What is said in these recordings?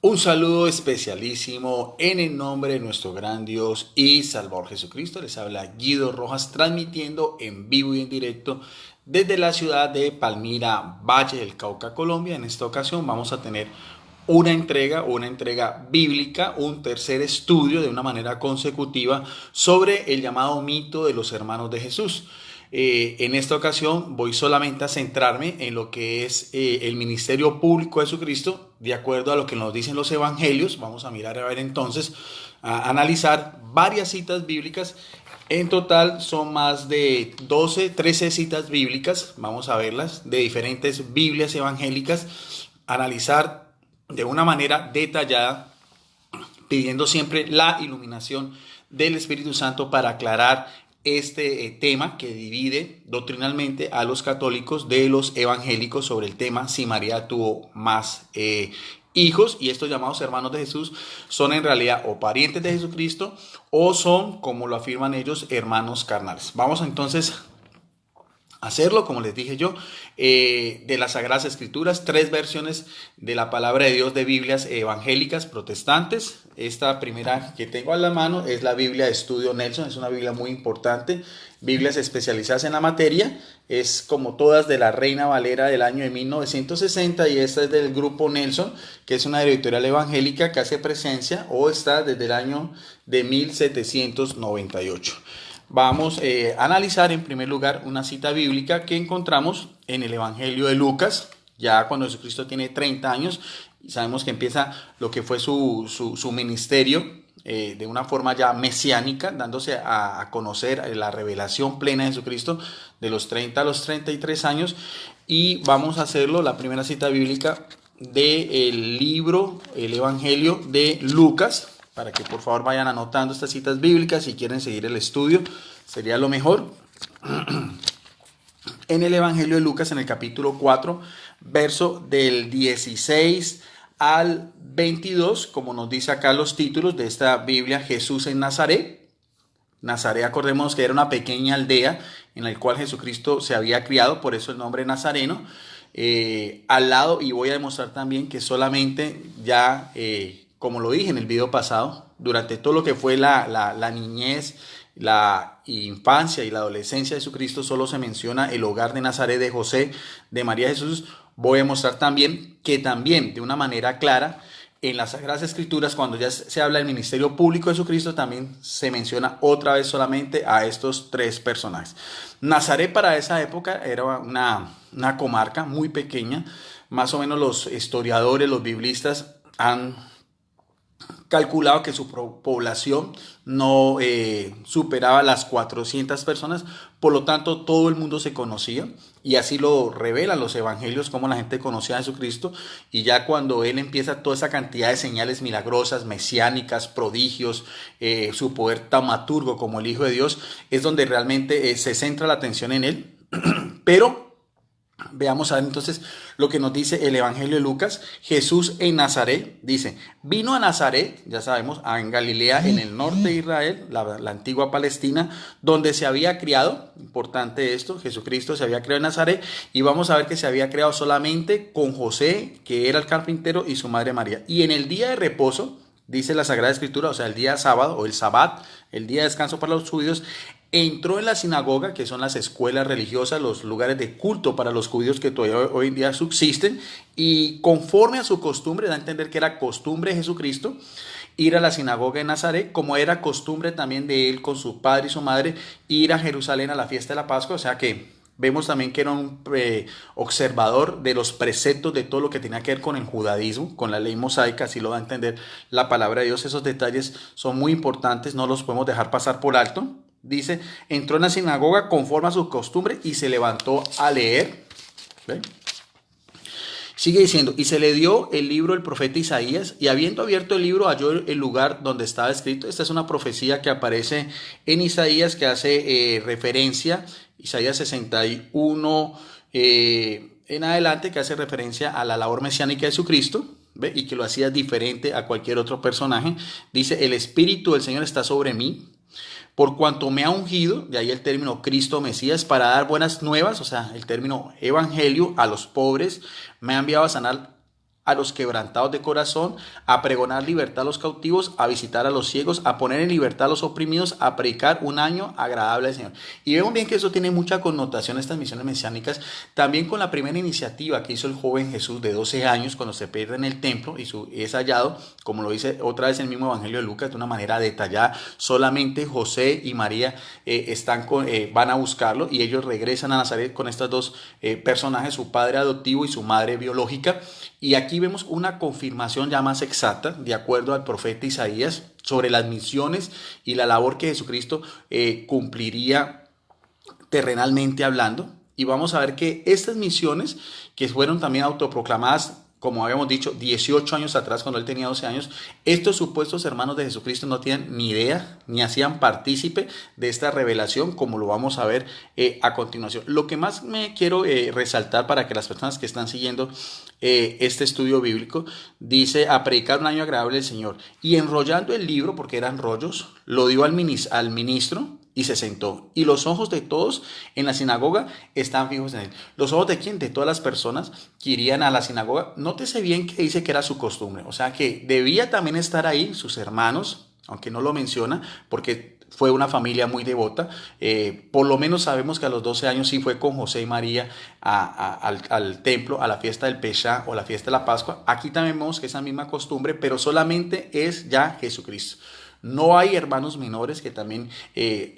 Un saludo especialísimo en el nombre de nuestro gran Dios y Salvador Jesucristo. Les habla Guido Rojas transmitiendo en vivo y en directo desde la ciudad de Palmira, Valle del Cauca, Colombia. En esta ocasión vamos a tener una entrega bíblica, un tercer estudio de una manera consecutiva sobre el llamado mito de los hermanos de Jesús. En esta ocasión voy solamente a centrarme en lo que es el ministerio público de Jesucristo, de acuerdo a lo que nos dicen los evangelios. Vamos a mirar a ver entonces, a analizar varias citas bíblicas. En total son más de 12, 13 citas bíblicas, vamos a verlas, de diferentes Biblias evangélicas, analizar de una manera detallada, pidiendo siempre la iluminación del Espíritu Santo para aclarar este tema que divide doctrinalmente a los católicos de los evangélicos sobre el tema si María tuvo más hijos, y estos llamados hermanos de Jesús son en realidad o parientes de Jesucristo o son, como lo afirman ellos, hermanos carnales. Vamos entonces hacerlo, como les dije yo, de las Sagradas Escrituras, 3 versiones de la palabra de Dios de Biblias evangélicas protestantes. Esta primera que tengo a la mano es la Biblia de Estudio Nelson, es una Biblia muy importante, Biblias especializadas en la materia, es como todas de la Reina Valera del año de 1960, y esta es del Grupo Nelson, que es una editorial evangélica que hace presencia o está desde el año de 1798. Vamos a analizar en primer lugar una cita bíblica que encontramos en el Evangelio de Lucas, ya cuando Jesucristo tiene 30 años, y sabemos que empieza lo que fue su ministerio de una forma ya mesiánica, dándose a conocer la revelación plena de Jesucristo de los 30 a los 33 años, y vamos a hacerlo, la primera cita bíblica del libro, el Evangelio de Lucas, para que por favor vayan anotando estas citas bíblicas si quieren seguir el estudio, sería lo mejor. En el Evangelio de Lucas, en el capítulo 4, verso del 16 al 22, como nos dice acá los títulos de esta Biblia, Jesús en Nazaret. Nazaret, acordémonos que era una pequeña aldea en la cual Jesucristo se había criado, por eso el nombre nazareno. Al lado, y voy a demostrar también que solamente ya... como lo dije en el video pasado, durante todo lo que fue la niñez, la infancia y la adolescencia de Jesucristo, solo se menciona el hogar de Nazaret, de José, de María Jesús. Voy a mostrar también que también de una manera clara en las Sagradas Escrituras, cuando ya se habla del ministerio público de Jesucristo, también se menciona otra vez solamente a estos 3 personajes. Nazaret para esa época era una comarca muy pequeña, más o menos los historiadores, los biblistas han calculado que su población no superaba las 400 personas, por lo tanto todo el mundo se conocía, y así lo revelan los evangelios, como la gente conocía a Jesucristo. Y ya cuando él empieza toda esa cantidad de señales milagrosas, mesiánicas, prodigios, su poder taumaturgo como el Hijo de Dios, es donde realmente se centra la atención en él. Pero veamos a ver entonces lo que nos dice el Evangelio de Lucas. Jesús en Nazaret, dice, vino a Nazaret, ya sabemos, en Galilea, en el norte de Israel, la antigua Palestina, donde se había criado. Importante esto, Jesucristo se había criado en Nazaret, y vamos a ver que se había criado solamente con José, que era el carpintero, y su madre María. Y en el día de reposo, dice la Sagrada Escritura, o sea, el día sábado o el sabbat, el día de descanso para los judíos, entró en la sinagoga, que son las escuelas religiosas, los lugares de culto para los judíos que todavía hoy en día subsisten, y conforme a su costumbre, da a entender que era costumbre de Jesucristo ir a la sinagoga de Nazaret, como era costumbre también de él con su padre y su madre ir a Jerusalén a la fiesta de la Pascua. O sea que vemos también que era un observador de los preceptos de todo lo que tenía que ver con el judaísmo, con la ley mosaica, así lo da a entender la palabra de Dios. Esos detalles son muy importantes, no los podemos dejar pasar por alto. Dice, entró en la sinagoga conforme a su costumbre y se levantó a leer. ¿Ven? Sigue diciendo, y se le dio el libro del profeta Isaías, y habiendo abierto el libro halló el lugar donde estaba escrito. Esta es una profecía que aparece en Isaías, que hace referencia, Isaías 61 en adelante, que hace referencia a la labor mesiánica de Jesucristo, ¿ve? Y que lo hacía diferente a cualquier otro personaje. Dice, el Espíritu del Señor está sobre mí, por cuanto me ha ungido, de ahí el término Cristo Mesías, para dar buenas nuevas, o sea, el término evangelio a los pobres, me ha enviado a sanar a los quebrantados de corazón, a pregonar libertad a los cautivos, a visitar a los ciegos, a poner en libertad a los oprimidos, a predicar un año agradable al Señor. Y vemos bien que eso tiene mucha connotación, estas misiones mesiánicas, también con la primera iniciativa que hizo el joven Jesús de 12 años cuando se pierde en el templo y es hallado, como lo dice otra vez el mismo Evangelio de Lucas de una manera detallada. Solamente José y María van a buscarlo y ellos regresan a Nazaret con estos dos personajes, su padre adoptivo y su madre biológica. Y aquí vemos una confirmación ya más exacta, de acuerdo al profeta Isaías, sobre las misiones y la labor que Jesucristo cumpliría terrenalmente hablando. Y vamos a ver que estas misiones, que fueron también autoproclamadas, como habíamos dicho, 18 años atrás, cuando él tenía 12 años, estos supuestos hermanos de Jesucristo no tienen ni idea, ni hacían partícipe de esta revelación, como lo vamos a ver a continuación. Lo que más me quiero resaltar para que las personas que están siguiendo este estudio bíblico, dice, a predicar un año agradable al Señor. Y enrollando el libro, porque eran rollos, lo dio al ministro, y se sentó. Y los ojos de todos en la sinagoga estaban fijos en él. ¿Los ojos de quién? De todas las personas que irían a la sinagoga. Nótese bien que dice que era su costumbre. O sea que debía también estar ahí sus hermanos, aunque no lo menciona, porque fue una familia muy devota. Por lo menos sabemos que a los 12 años sí fue con José y María al templo, a la fiesta del Pesha o la fiesta de la Pascua. Aquí también vemos que esa misma costumbre, pero solamente es ya Jesucristo. No hay hermanos menores, que también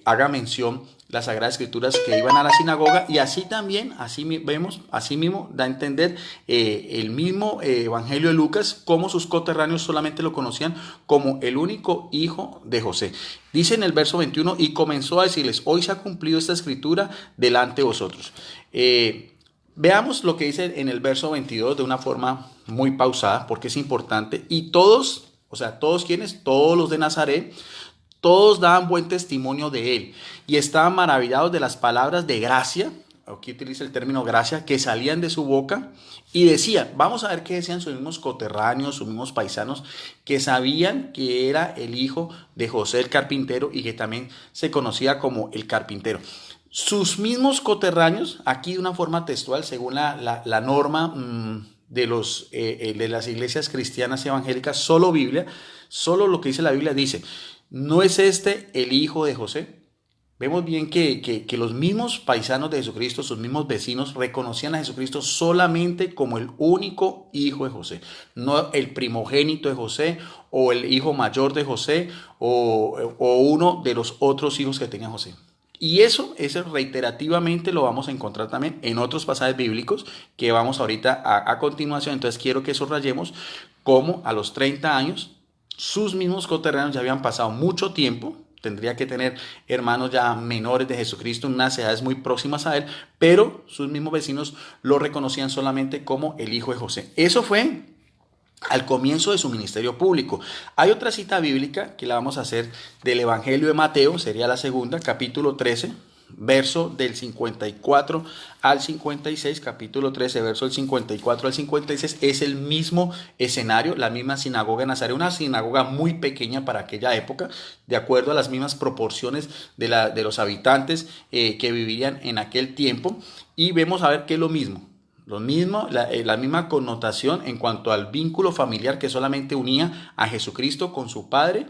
haga mención las Sagradas Escrituras, que iban a la sinagoga. Y así también, así mismo da a entender el mismo Evangelio de Lucas, cómo sus coterráneos solamente lo conocían como el único hijo de José. Dice en el verso 21, y comenzó a decirles, hoy se ha cumplido esta escritura delante de vosotros. Veamos lo que dice en el verso 22 de una forma muy pausada, porque es importante. Y todos, o sea, ¿todos quiénes? Todos los de Nazaret, todos daban buen testimonio de él y estaban maravillados de las palabras de gracia, aquí utiliza el término gracia, que salían de su boca, y decían, vamos a ver qué decían sus mismos coterráneos, sus mismos paisanos, que sabían que era el hijo de José el carpintero y que también se conocía como el carpintero. Sus mismos coterráneos, aquí de una forma textual, según la norma de las iglesias cristianas y evangélicas, solo Biblia, solo lo que dice la Biblia dice, ¿no es este el hijo de José? Vemos bien que los mismos paisanos de Jesucristo, sus mismos vecinos, reconocían a Jesucristo solamente como el único hijo de José, no el primogénito de José o el hijo mayor de José o uno de los otros hijos que tenía José. Y eso reiterativamente lo vamos a encontrar también en otros pasajes bíblicos que vamos ahorita a continuación. Entonces quiero que subrayemos cómo a los 30 años sus mismos coterráneos ya habían pasado mucho tiempo. Tendría que tener hermanos ya menores de Jesucristo en unas edades muy próximas a él, pero sus mismos vecinos lo reconocían solamente como el hijo de José. Eso fue al comienzo de su ministerio público. Hay otra cita bíblica que la vamos a hacer del Evangelio de Mateo, sería la segunda, capítulo 13, verso del 54 al 56, capítulo 13, verso del 54 al 56, es el mismo escenario, la misma sinagoga de Nazaret, una sinagoga muy pequeña para aquella época, de acuerdo a las mismas proporciones de los habitantes que vivirían en aquel tiempo, y vemos a ver que es lo mismo. La misma connotación en cuanto al vínculo familiar que solamente unía a Jesucristo con su padre,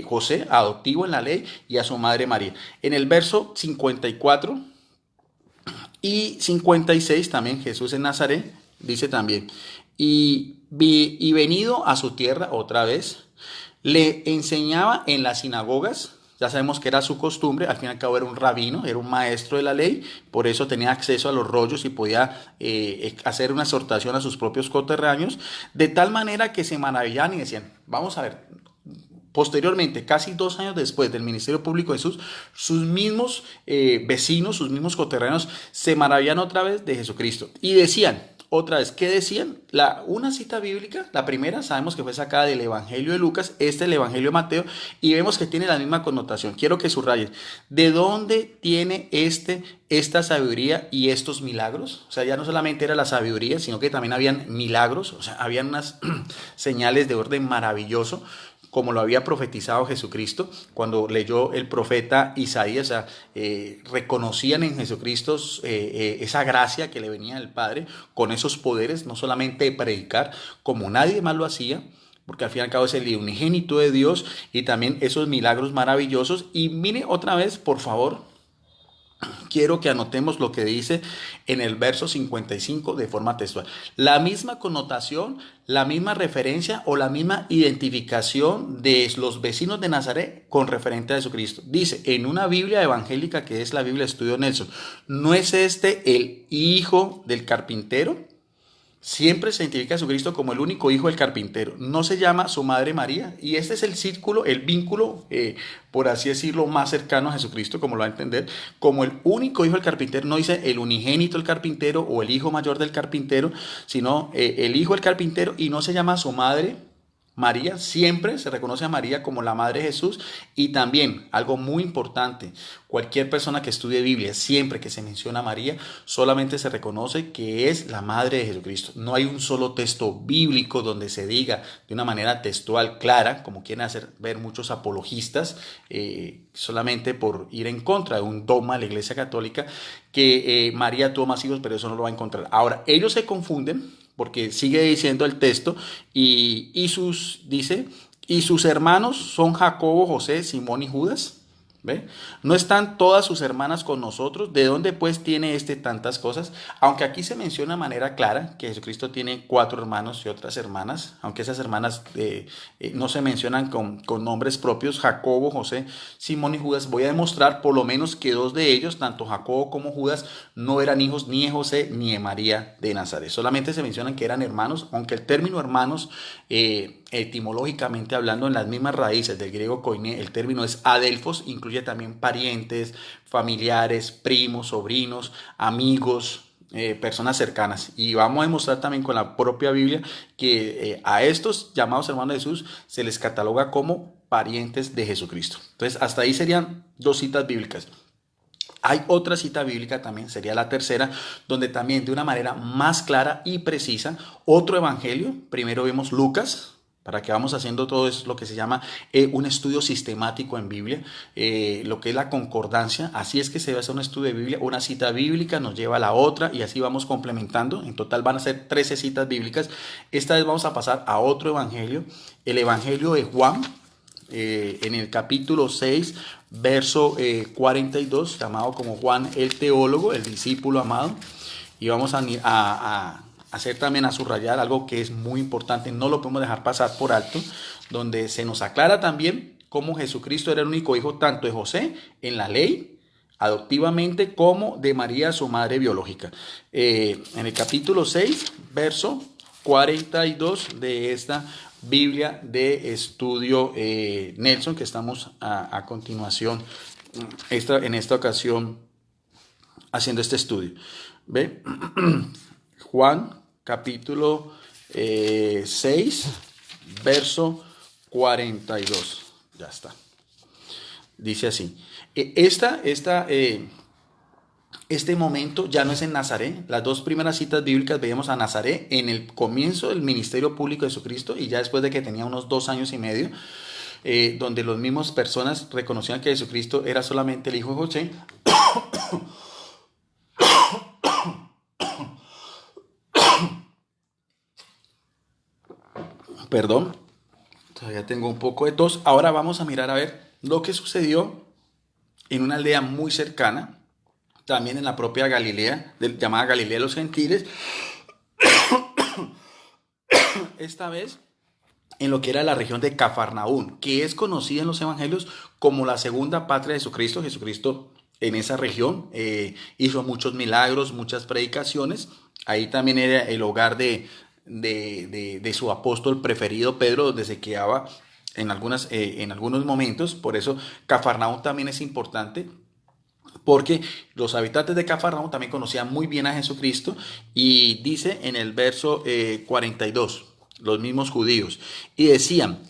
José, adoptivo en la ley, y a su madre María. En el verso 54 y 56 también Jesús en Nazaret dice también, y venido a su tierra otra vez, le enseñaba en las sinagogas. Ya sabemos que era su costumbre, al fin y al cabo era un rabino, era un maestro de la ley, por eso tenía acceso a los rollos y podía hacer una exhortación a sus propios coterráneos, de tal manera que se maravillaban y decían, vamos a ver, posteriormente, casi 2 años después del ministerio público de Jesús, sus mismos vecinos, sus mismos coterráneos se maravillan otra vez de Jesucristo y decían, otra vez, ¿qué decían? Una cita bíblica, la primera sabemos que fue sacada del Evangelio de Lucas, el Evangelio de Mateo, y vemos que tiene la misma connotación. Quiero que subrayen, ¿de dónde tiene esta sabiduría y estos milagros? O sea, ya no solamente era la sabiduría, sino que también habían milagros, o sea, habían unas señales de orden maravilloso, como lo había profetizado Jesucristo. Cuando leyó el profeta Isaías, reconocían en Jesucristo esa gracia que le venía del Padre, con esos poderes, no solamente de predicar, como nadie más lo hacía, porque al fin y al cabo es el unigénito de Dios, y también esos milagros maravillosos. Y mire otra vez, por favor, quiero que anotemos lo que dice en el verso 55 de forma textual. La misma connotación, la misma referencia o la misma identificación de los vecinos de Nazaret con referente a Jesucristo. Dice en una Biblia evangélica, que es la Biblia Estudio Nelson: ¿no es este el hijo del carpintero? Siempre se identifica a Jesucristo como el único hijo del carpintero. No se llama su madre María. Y este es el círculo, el vínculo, por así decirlo, más cercano a Jesucristo, como lo va a entender, como el único hijo del carpintero. No dice el unigénito del carpintero o el hijo mayor del carpintero, sino el hijo del carpintero, y no se llama su madre María. Siempre se reconoce a María como la madre de Jesús. Y también, algo muy importante, cualquier persona que estudie Biblia, siempre que se menciona a María, solamente se reconoce que es la madre de Jesucristo. No hay un solo texto bíblico donde se diga de una manera textual clara, como quieren hacer ver muchos apologistas, solamente por ir en contra de un dogma de la Iglesia Católica, que María tuvo más hijos, pero eso no lo va a encontrar. Ahora, ellos se confunden, porque sigue diciendo el texto, dice, y sus hermanos son Jacobo, José, Simón y Judas. ¿Ve? ¿No están todas sus hermanas con nosotros? ¿De dónde pues tiene tantas cosas? Aunque aquí se menciona de manera clara que Jesucristo tiene 4 hermanos y otras hermanas, aunque esas hermanas no se mencionan con nombres propios: Jacobo, José, Simón y Judas. Voy a demostrar por lo menos que 2 de ellos, tanto Jacobo como Judas, no eran hijos ni de José ni de María de Nazaret. Solamente se mencionan que eran hermanos, aunque el término hermanos, etimológicamente hablando, en las mismas raíces del griego koiné, el término es adelfos, incluye también parientes, familiares, primos, sobrinos, amigos, personas cercanas. Y vamos a demostrar también con la propia Biblia que a estos llamados hermanos de Jesús se les cataloga como parientes de Jesucristo. Entonces, hasta ahí serían 2 citas bíblicas. Hay otra cita bíblica también, sería la tercera, donde también de una manera más clara y precisa, otro evangelio. Primero vemos Lucas, para que vamos haciendo todo eso, lo que se llama un estudio sistemático en Biblia, lo que es la concordancia. Así es que se va a hacer un estudio de Biblia, una cita bíblica nos lleva a la otra y así vamos complementando. En total van a ser 13 citas bíblicas. Esta vez vamos a pasar a otro evangelio, el evangelio de Juan, en el capítulo 6, verso 42, llamado como Juan el teólogo, el discípulo amado. Y vamos a hacer también, a subrayar algo que es muy importante, no lo podemos dejar pasar por alto, donde se nos aclara también cómo Jesucristo era el único hijo tanto de José en la ley, adoptivamente, como de María, su madre biológica. En el capítulo 6, verso 42 de esta Biblia de Estudio Nelson, que estamos a continuación, en esta ocasión, haciendo este estudio. ¿Ve? Juan capítulo 6, verso 42. Ya está. Dice así. Este momento ya no es en Nazaret. Las 2 primeras citas bíblicas veíamos a Nazaret en el comienzo del ministerio público de Jesucristo, y ya después de que tenía unos 2 años y medio, donde las mismas personas reconocían que Jesucristo era solamente el hijo de José. Perdón, todavía tengo un poco de tos. Ahora vamos a mirar a ver lo que sucedió en una aldea muy cercana, también en la propia Galilea, llamada Galilea de los Gentiles, esta vez en lo que era la región de Cafarnaún, que es conocida en los evangelios como la segunda patria de Jesucristo. Jesucristo en esa región hizo muchos milagros, muchas predicaciones. Ahí también era el hogar de su apóstol preferido, Pedro, donde se quedaba en algunos momentos. Por eso Cafarnaún también es importante, porque los habitantes de Cafarnaún también conocían muy bien a Jesucristo. Y dice en el verso 42, los mismos judíos, y decían,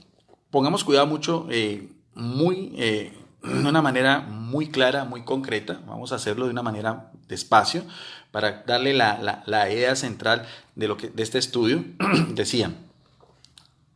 pongamos cuidado mucho, de una manera muy clara, muy concreta, vamos a hacerlo de una manera despacio, para darle la idea central de este estudio. Decían,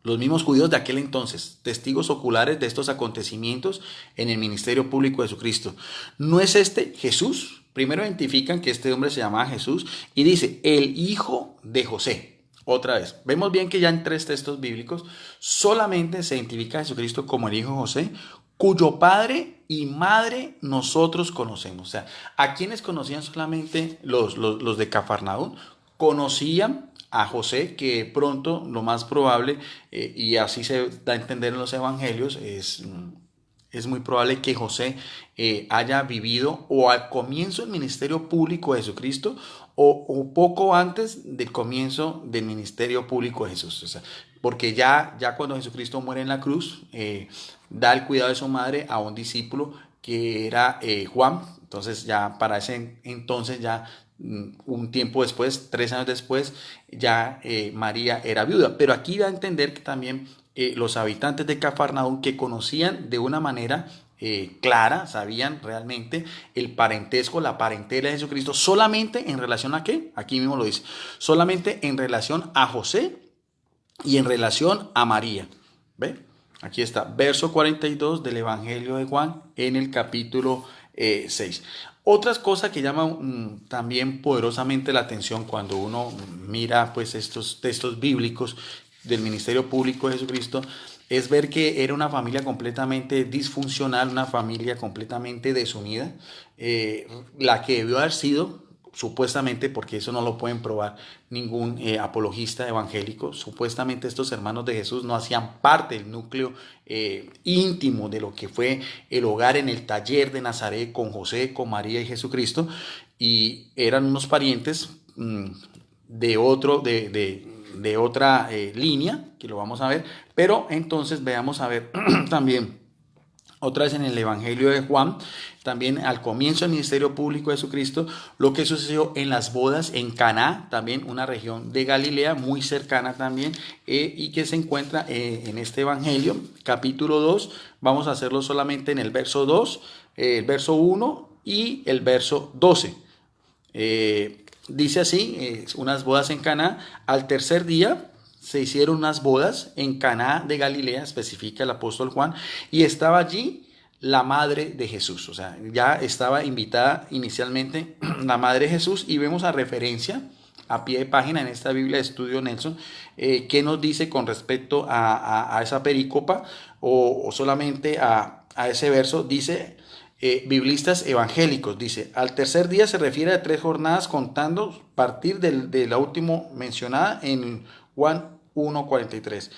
Los mismos judíos de aquel entonces, testigos oculares de estos acontecimientos en el ministerio público de Jesucristo. ¿No es este Jesús? Primero identifican que este hombre se llamaba Jesús y dice, el hijo de José. Otra vez, vemos bien que ya en 3 textos bíblicos solamente se identifica a Jesucristo como el hijo de José, cuyo padre y madre nosotros conocemos. O sea, ¿a quienes conocían solamente los de Cafarnaúm? Conocían a José, que pronto lo más probable, y así se da a entender en los evangelios, es muy probable que José haya vivido o al comienzo del ministerio público de Jesucristo o poco antes del comienzo del ministerio público de Jesús. O sea, porque ya cuando Jesucristo muere en la cruz, da el cuidado de su madre a un discípulo que era Juan. Entonces ya para ese entonces ya un tiempo después, 3 años después, ya María era viuda. Pero aquí da a entender que también los habitantes de Cafarnaúm, que conocían de una manera clara, sabían realmente el parentesco, la parentela de Jesucristo, solamente en relación a qué, aquí mismo lo dice, solamente en relación a José y en relación a María. ¿Ve? Aquí está, verso 42 del Evangelio de Juan en el capítulo 6. Otras cosas que llaman también poderosamente la atención cuando uno mira pues estos textos bíblicos del ministerio público de Jesucristo es ver que era una familia completamente disfuncional, una familia completamente desunida, la que debió haber sido supuestamente, porque eso no lo pueden probar ningún apologista evangélico, supuestamente estos hermanos de Jesús no hacían parte del núcleo íntimo de lo que fue el hogar en el taller de Nazaret con José, con María y Jesucristo, y eran unos parientes de otra línea, que lo vamos a ver, pero entonces veamos a ver también otra vez en el Evangelio de Juan, también al comienzo del ministerio público de Jesucristo, lo que sucedió en las bodas en Caná, también una región de Galilea muy cercana también, y que se encuentra en este Evangelio, capítulo 2, vamos a hacerlo solamente en el verso 2, el verso 1 y el verso 12. Dice así, unas bodas en Caná, al tercer día se hicieron unas bodas en Caná de Galilea, especifica el apóstol Juan, y estaba allí la madre de Jesús. O sea, ya estaba invitada inicialmente la madre de Jesús y vemos a referencia a pie de página en esta Biblia de Estudio Nelson, qué nos dice con respecto a esa perícopa o solamente a ese verso. Dice, biblistas evangélicos, dice, al tercer día se refiere a 3 jornadas contando partir de la última mencionada en Juan 1:43.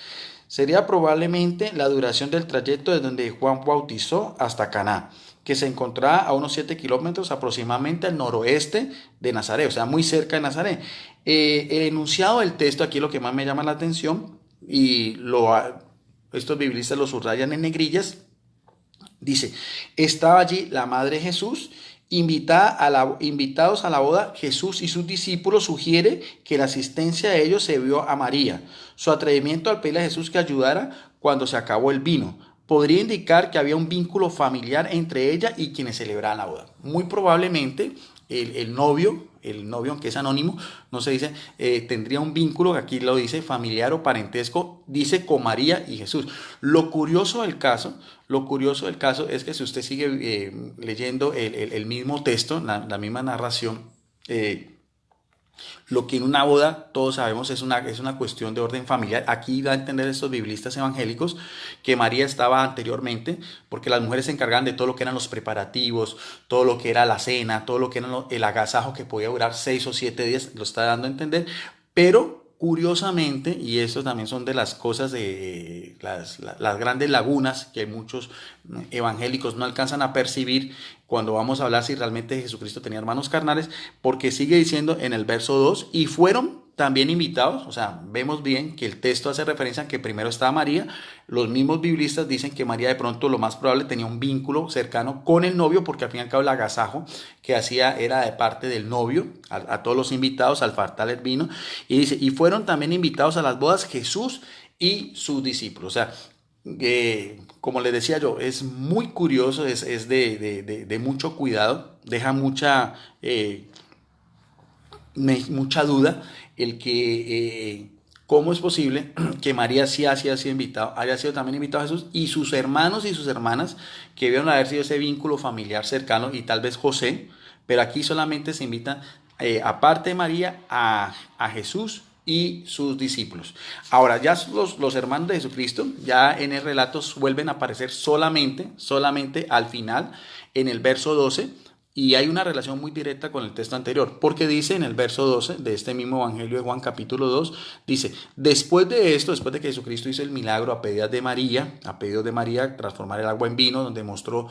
Sería probablemente la duración del trayecto desde donde Juan bautizó hasta Caná, que se encontraba a unos 7 kilómetros aproximadamente al noroeste de Nazaret, o sea, muy cerca de Nazaret. El enunciado del texto, aquí lo que más me llama la atención, y estos biblistas lo subrayan en negrillas, dice, estaba allí la madre de Jesús. Invitados a la boda, Jesús y sus discípulos sugiere que la asistencia de ellos se vio a María. Su atrevimiento al pedirle a Jesús que ayudara cuando se acabó el vino podría indicar que había un vínculo familiar entre ella y quienes celebraban la boda. Muy probablemente el novio, aunque es anónimo, no se dice, tendría un vínculo, aquí lo dice, familiar o parentesco, dice con María y Jesús. Lo curioso del caso es que si usted sigue leyendo el mismo texto, la misma narración, lo que en una boda, todos sabemos, es una cuestión de orden familiar. Aquí da a entender estos biblistas evangélicos que María estaba anteriormente, porque las mujeres se encargaban de todo lo que eran los preparativos, todo lo que era la cena, todo lo que era el agasajo que podía durar 6 o 7 días, lo está dando a entender, pero curiosamente, y esto también son de las cosas de las grandes lagunas que muchos evangélicos no alcanzan a percibir cuando vamos a hablar si realmente Jesucristo tenía hermanos carnales, porque sigue diciendo en el verso 2, y fueron también invitados. O sea, vemos bien que el texto hace referencia a que primero estaba María. Los mismos biblistas dicen que María de pronto lo más probable tenía un vínculo cercano con el novio, porque al fin y al cabo el agasajo que hacía era de parte del novio a todos los invitados al faltar el vino. Y dice, y fueron también invitados a las bodas Jesús y sus discípulos. O sea, como les decía yo, es muy curioso, es de mucho cuidado, deja mucha duda el que ¿Cómo es posible que María sí haya sido invitado, haya sido también invitado a Jesús y sus hermanos y sus hermanas que vieron haber sido ese vínculo familiar cercano y tal vez José, pero aquí solamente se invita, aparte de María, a Jesús y sus discípulos? Ahora, ya los hermanos de Jesucristo, ya en el relato vuelven a aparecer solamente al final, en el verso 12, y hay una relación muy directa con el texto anterior, porque dice en el verso 12 de este mismo Evangelio de Juan capítulo 2, dice, después de esto, después de que Jesucristo hizo el milagro a pedidos de María, transformar el agua en vino, donde mostró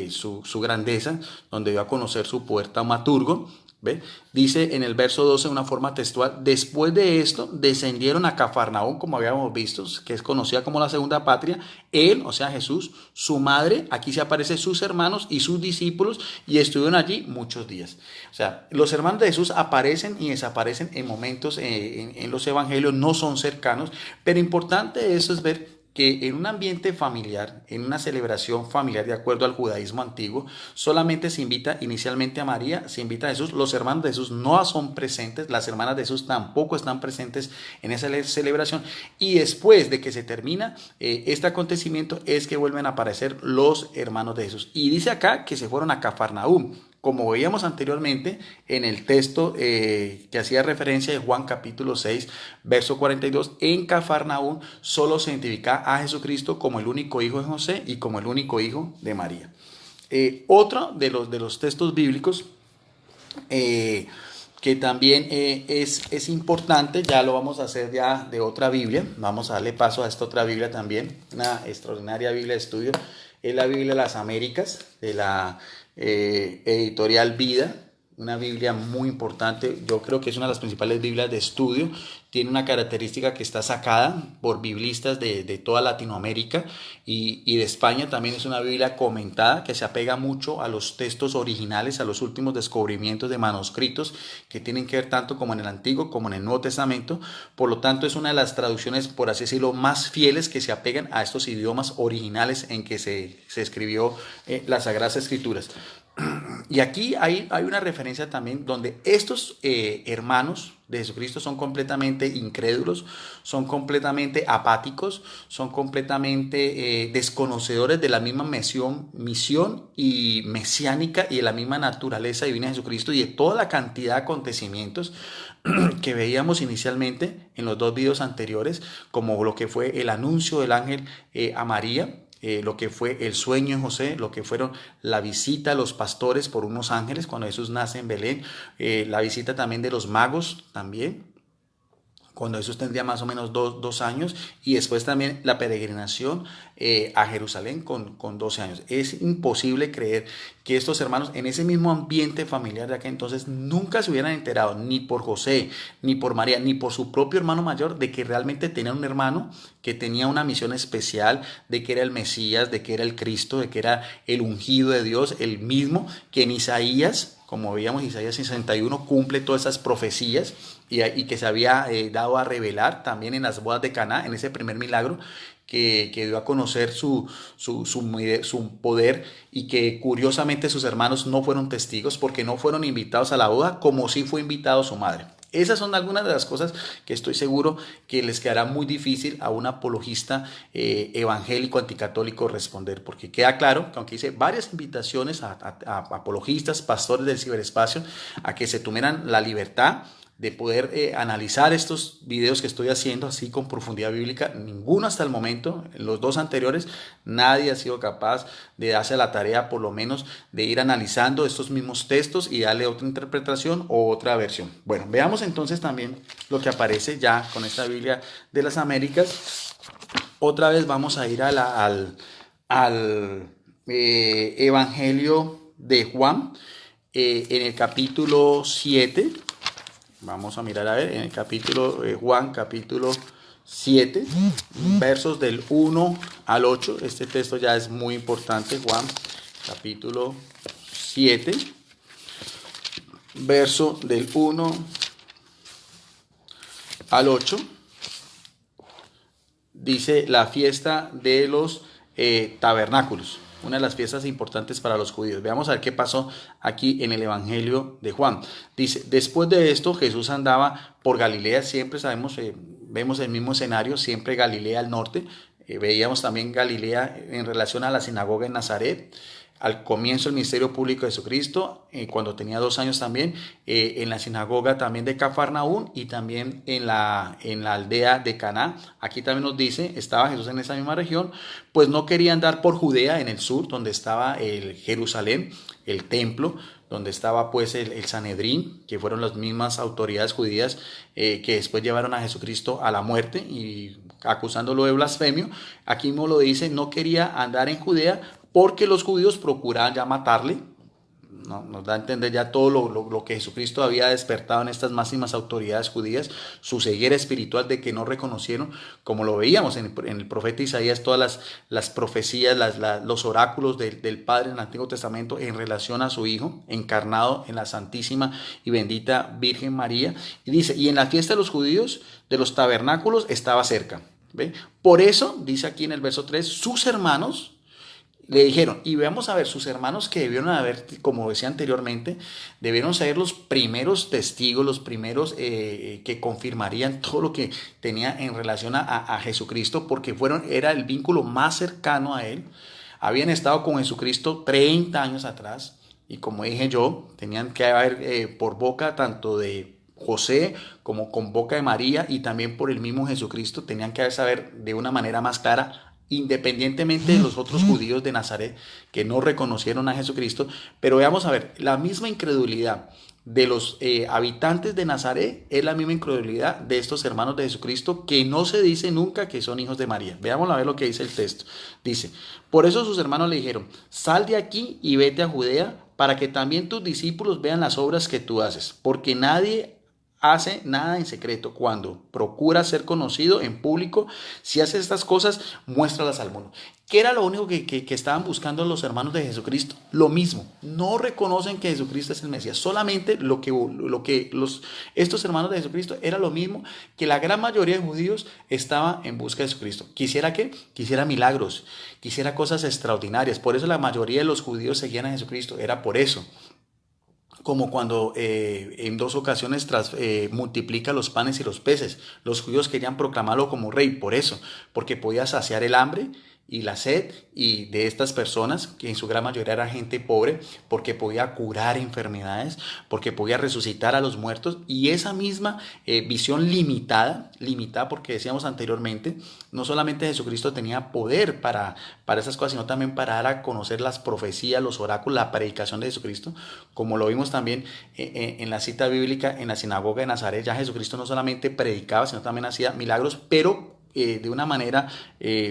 su grandeza, donde dio a conocer su poder taumaturgo, ¿ve? Dice en el verso 12 de una forma textual, después de esto descendieron a Cafarnaúm, como habíamos visto, que es conocida como la segunda patria, él, o sea Jesús, su madre, aquí se aparecen sus hermanos y sus discípulos, y estuvieron allí muchos días. O sea, los hermanos de Jesús aparecen y desaparecen en momentos en los evangelios, no son cercanos, pero importante eso es ver que en un ambiente familiar, en una celebración familiar de acuerdo al judaísmo antiguo, solamente se invita inicialmente a María, se invita a Jesús, los hermanos de Jesús no son presentes, las hermanas de Jesús tampoco están presentes en esa celebración, y después de que se termina este acontecimiento es que vuelven a aparecer los hermanos de Jesús. Y dice acá que se fueron a Cafarnaúm. Como veíamos anteriormente en el texto que hacía referencia de Juan capítulo 6, verso 42, en Cafarnaúm solo se identifica a Jesucristo como el único hijo de José y como el único hijo de María. Otro de los textos bíblicos que también es importante, ya lo vamos a hacer ya de otra Biblia, vamos a darle paso a esta otra Biblia también, una extraordinaria Biblia de estudio, es la Biblia de las Américas, de la editorial Vida, una Biblia muy importante, yo creo que es una de las principales Biblias de estudio, tiene una característica que está sacada por biblistas de toda Latinoamérica y de España. También es una Biblia comentada que se apega mucho a los textos originales, a los últimos descubrimientos de manuscritos que tienen que ver tanto como en el Antiguo como en el Nuevo Testamento. Por lo tanto, es una de las traducciones, por así decirlo, más fieles que se apegan a estos idiomas originales en que se escribió las Sagradas Escrituras. Y aquí hay una referencia también donde estos hermanos de Jesucristo son completamente incrédulos, son completamente apáticos, son completamente desconocedores de la misma misión y mesiánica y de la misma naturaleza divina de Jesucristo y de toda la cantidad de acontecimientos que veíamos inicialmente en los dos videos anteriores, como lo que fue el anuncio del ángel a María, lo que fue el sueño de José, lo que fueron la visita a los pastores por unos ángeles cuando Jesús nace en Belén, la visita también de los magos también, cuando Jesús tendría más o menos dos años, y después también la peregrinación a Jerusalén con 12 años. Es imposible creer que estos hermanos en ese mismo ambiente familiar de aquel entonces nunca se hubieran enterado, ni por José, ni por María, ni por su propio hermano mayor, de que realmente tenían un hermano que tenía una misión especial, de que era el Mesías, de que era el Cristo, de que era el ungido de Dios, el mismo que en Isaías, como veíamos, Isaías 61 cumple todas esas profecías y que se había dado a revelar también en las bodas de Caná, en ese primer milagro que dio a conocer su poder, y que curiosamente sus hermanos no fueron testigos porque no fueron invitados a la boda, como sí fue invitado su madre. Esas son algunas de las cosas que estoy seguro que les quedará muy difícil a un apologista evangélico anticatólico responder, porque queda claro que aunque hice varias invitaciones a apologistas, pastores del ciberespacio, a que se tomaran la libertad de poder analizar estos videos que estoy haciendo así con profundidad bíblica, ninguno hasta el momento, en los dos anteriores, nadie ha sido capaz de darse la tarea por lo menos de ir analizando estos mismos textos y darle otra interpretación o otra versión. Bueno, veamos entonces también lo que aparece ya con esta Biblia de las Américas. Otra vez vamos a ir al Evangelio de Juan, en el capítulo 7. Vamos a mirar a ver en el capítulo Juan, capítulo 7, versos del 1 al 8. Este texto ya es muy importante. Juan, capítulo 7, verso del 1 al 8. Dice la fiesta de los tabernáculos, una de las fiestas importantes para los judíos. Veamos a ver qué pasó aquí en el Evangelio de Juan. Dice, después de esto Jesús andaba por Galilea, siempre sabemos, vemos el mismo escenario, siempre Galilea al norte. Veíamos también Galilea en relación a la sinagoga en Nazaret, al comienzo del ministerio público de Jesucristo, cuando tenía 2 años también, en la sinagoga también de Cafarnaún y también en la aldea de Caná. Aquí también nos dice, estaba Jesús en esa misma región, pues no quería andar por Judea en el sur, donde estaba el Jerusalén, el templo, donde estaba pues el Sanedrín, que fueron las mismas autoridades judías que después llevaron a Jesucristo a la muerte y acusándolo de blasfemio. Aquí mismo lo dice, no quería andar en Judea porque los judíos procuraban ya matarle. ¿No? Nos da a entender ya todo lo que Jesucristo había despertado en estas máximas autoridades judías, su ceguera espiritual de que no reconocieron, como lo veíamos en el profeta Isaías, todas las profecías, los oráculos del Padre en el Antiguo Testamento en relación a su Hijo, encarnado en la Santísima y bendita Virgen María. Y dice, y en la fiesta de los judíos, de los tabernáculos, estaba cerca. ¿Ve? Por eso, dice aquí en el verso 3, sus hermanos le dijeron, y veamos a ver, sus hermanos que debieron haber, como decía anteriormente, debieron ser los primeros testigos, los primeros que confirmarían todo lo que tenía en relación a Jesucristo, porque era el vínculo más cercano a él. Habían estado con Jesucristo 30 años atrás, y como dije yo, tenían que haber por boca tanto de José como con boca de María y también por el mismo Jesucristo, tenían que saber de una manera más clara, independientemente de los otros judíos de Nazaret que no reconocieron a Jesucristo. Pero veamos a ver, la misma incredulidad de los habitantes de Nazaret es la misma incredulidad de estos hermanos de Jesucristo que no se dice nunca que son hijos de María. Veamos a ver lo que dice el texto. Dice, por eso sus hermanos le dijeron, sal de aquí y vete a Judea para que también tus discípulos vean las obras que tú haces, porque nadie hace nada en secreto. Cuando procura ser conocido en público, si hace estas cosas, muéstralas al mundo. ¿Qué era lo único que estaban buscando los hermanos de Jesucristo? Lo mismo. No reconocen que Jesucristo es el Mesías. Solamente estos hermanos de Jesucristo era lo mismo que la gran mayoría de judíos estaba en busca de Jesucristo. ¿Quisiera qué? Quisiera milagros, quisiera cosas extraordinarias. Por eso la mayoría de los judíos seguían a Jesucristo. Era por eso. Como cuando en 2 ocasiones multiplica los panes y los peces. Los judíos querían proclamarlo como rey, por eso, porque podía saciar el hambre y la sed y de estas personas, que en su gran mayoría era gente pobre, porque podía curar enfermedades, porque podía resucitar a los muertos, y esa misma visión limitada porque decíamos anteriormente, no solamente Jesucristo tenía poder para esas cosas, sino también para dar a conocer las profecías, los oráculos, la predicación de Jesucristo, como lo vimos también en la cita bíblica en la sinagoga de Nazaret. Ya Jesucristo no solamente predicaba, sino también hacía milagros, pero de una manera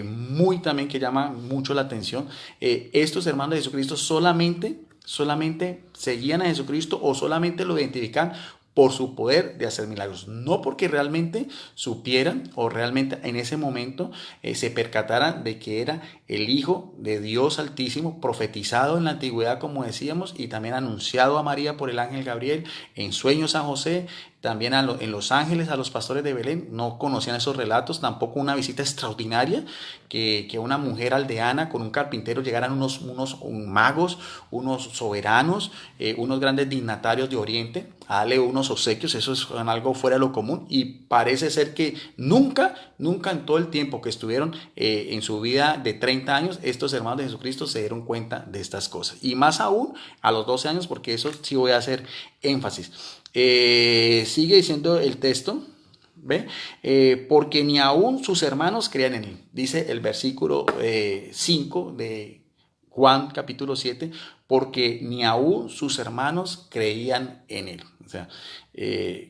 muy también que llama mucho la atención. Estos hermanos de Jesucristo solamente seguían a Jesucristo o solamente lo identifican por su poder de hacer milagros, no porque realmente supieran o realmente en ese momento se percataran de que era el Hijo de Dios Altísimo, profetizado en la antigüedad, como decíamos, y también anunciado a María por el ángel Gabriel, en sueños a José, también en Los Ángeles, a los pastores de Belén. No conocían esos relatos, tampoco una visita extraordinaria, que una mujer aldeana con un carpintero llegaran unos magos, unos soberanos, unos grandes dignatarios de Oriente a darle unos obsequios. Eso es algo fuera de lo común, y parece ser que nunca en todo el tiempo que estuvieron en su vida de 30 años, estos hermanos de Jesucristo se dieron cuenta de estas cosas, y más aún a los 12 años, porque eso sí voy a hacer énfasis. Sigue diciendo el texto, ¿ve? Porque ni aún sus hermanos creían en él, dice el versículo 5 de Juan capítulo 7, porque ni aún sus hermanos creían en él. O sea,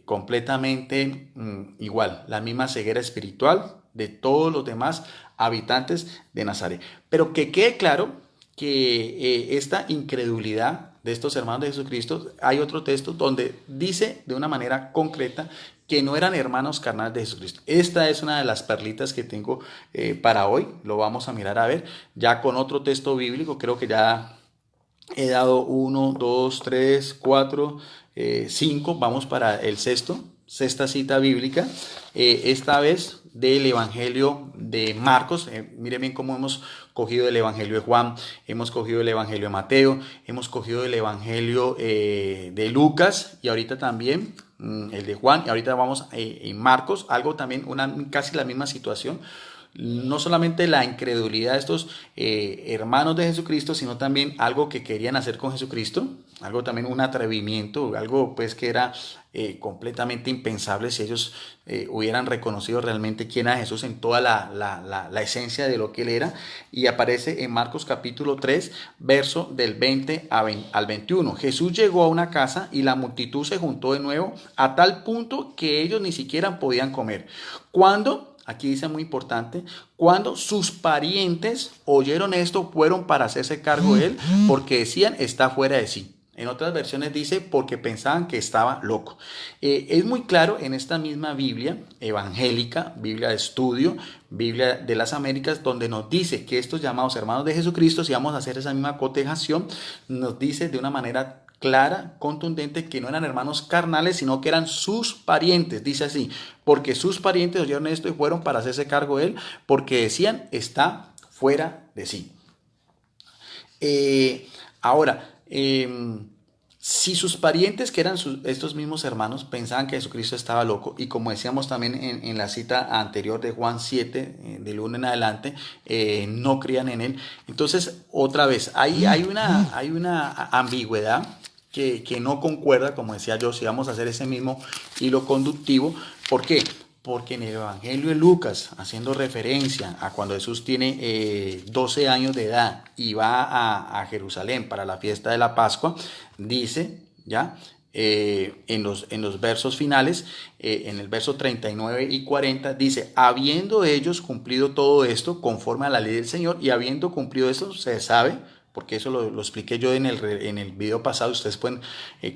completamente igual, la misma ceguera espiritual de todos los demás habitantes de Nazaret. Pero que quede claro que esta incredulidad de estos hermanos de Jesucristo, hay otro texto donde dice de una manera concreta que no eran hermanos carnales de Jesucristo. Esta es una de las perlitas que tengo para hoy. Lo vamos a mirar a ver ya con otro texto bíblico. Creo que ya he dado 1, 2, 3, 4, 5. Vamos para el sexta cita bíblica, esta vez del Evangelio de Marcos. Miren bien cómo hemos cogido el Evangelio de Juan, hemos cogido el Evangelio de Mateo, hemos cogido el Evangelio de Lucas, y ahorita también el de Juan, y ahorita vamos en Marcos, algo también, casi la misma situación. No solamente la incredulidad de estos hermanos de Jesucristo, sino también algo que querían hacer con Jesucristo, algo también un atrevimiento, algo pues que era completamente impensable si ellos hubieran reconocido realmente quién era Jesús en toda la esencia de lo que él era. Y aparece en Marcos capítulo 3, verso del 20 al 21. Jesús llegó a una casa y la multitud se juntó de nuevo a tal punto que ellos ni siquiera podían comer. Cuando, aquí dice muy importante, cuando sus parientes oyeron esto, fueron para hacerse cargo de él, porque decían, está fuera de sí. En otras versiones dice, porque pensaban que estaba loco. Es muy claro en esta misma Biblia evangélica, Biblia de estudio, Biblia de las Américas, donde nos dice que estos llamados hermanos de Jesucristo, si vamos a hacer esa misma cotejación, nos dice de una manera clara, contundente, que no eran hermanos carnales, sino que eran sus parientes. Dice así, porque sus parientes oyeron esto y fueron para hacerse cargo de él, porque decían, está fuera de sí. Ahora, si sus parientes, que eran estos mismos hermanos, pensaban que Jesucristo estaba loco, y como decíamos también en la cita anterior de Juan 7, del 1 en adelante, no creían en él, entonces otra vez, hay una ambigüedad que no concuerda, como decía yo, si vamos a hacer ese mismo hilo conductivo. ¿Por qué? Porque en el Evangelio de Lucas, haciendo referencia a cuando Jesús tiene 12 años de edad y va a Jerusalén para la fiesta de la Pascua, dice, ¿ya? En los versos finales, en el verso 39 y 40, dice, habiendo ellos cumplido todo esto conforme a la ley del Señor, y habiendo cumplido esto, se sabe, porque eso lo expliqué yo en el video pasado, ustedes pueden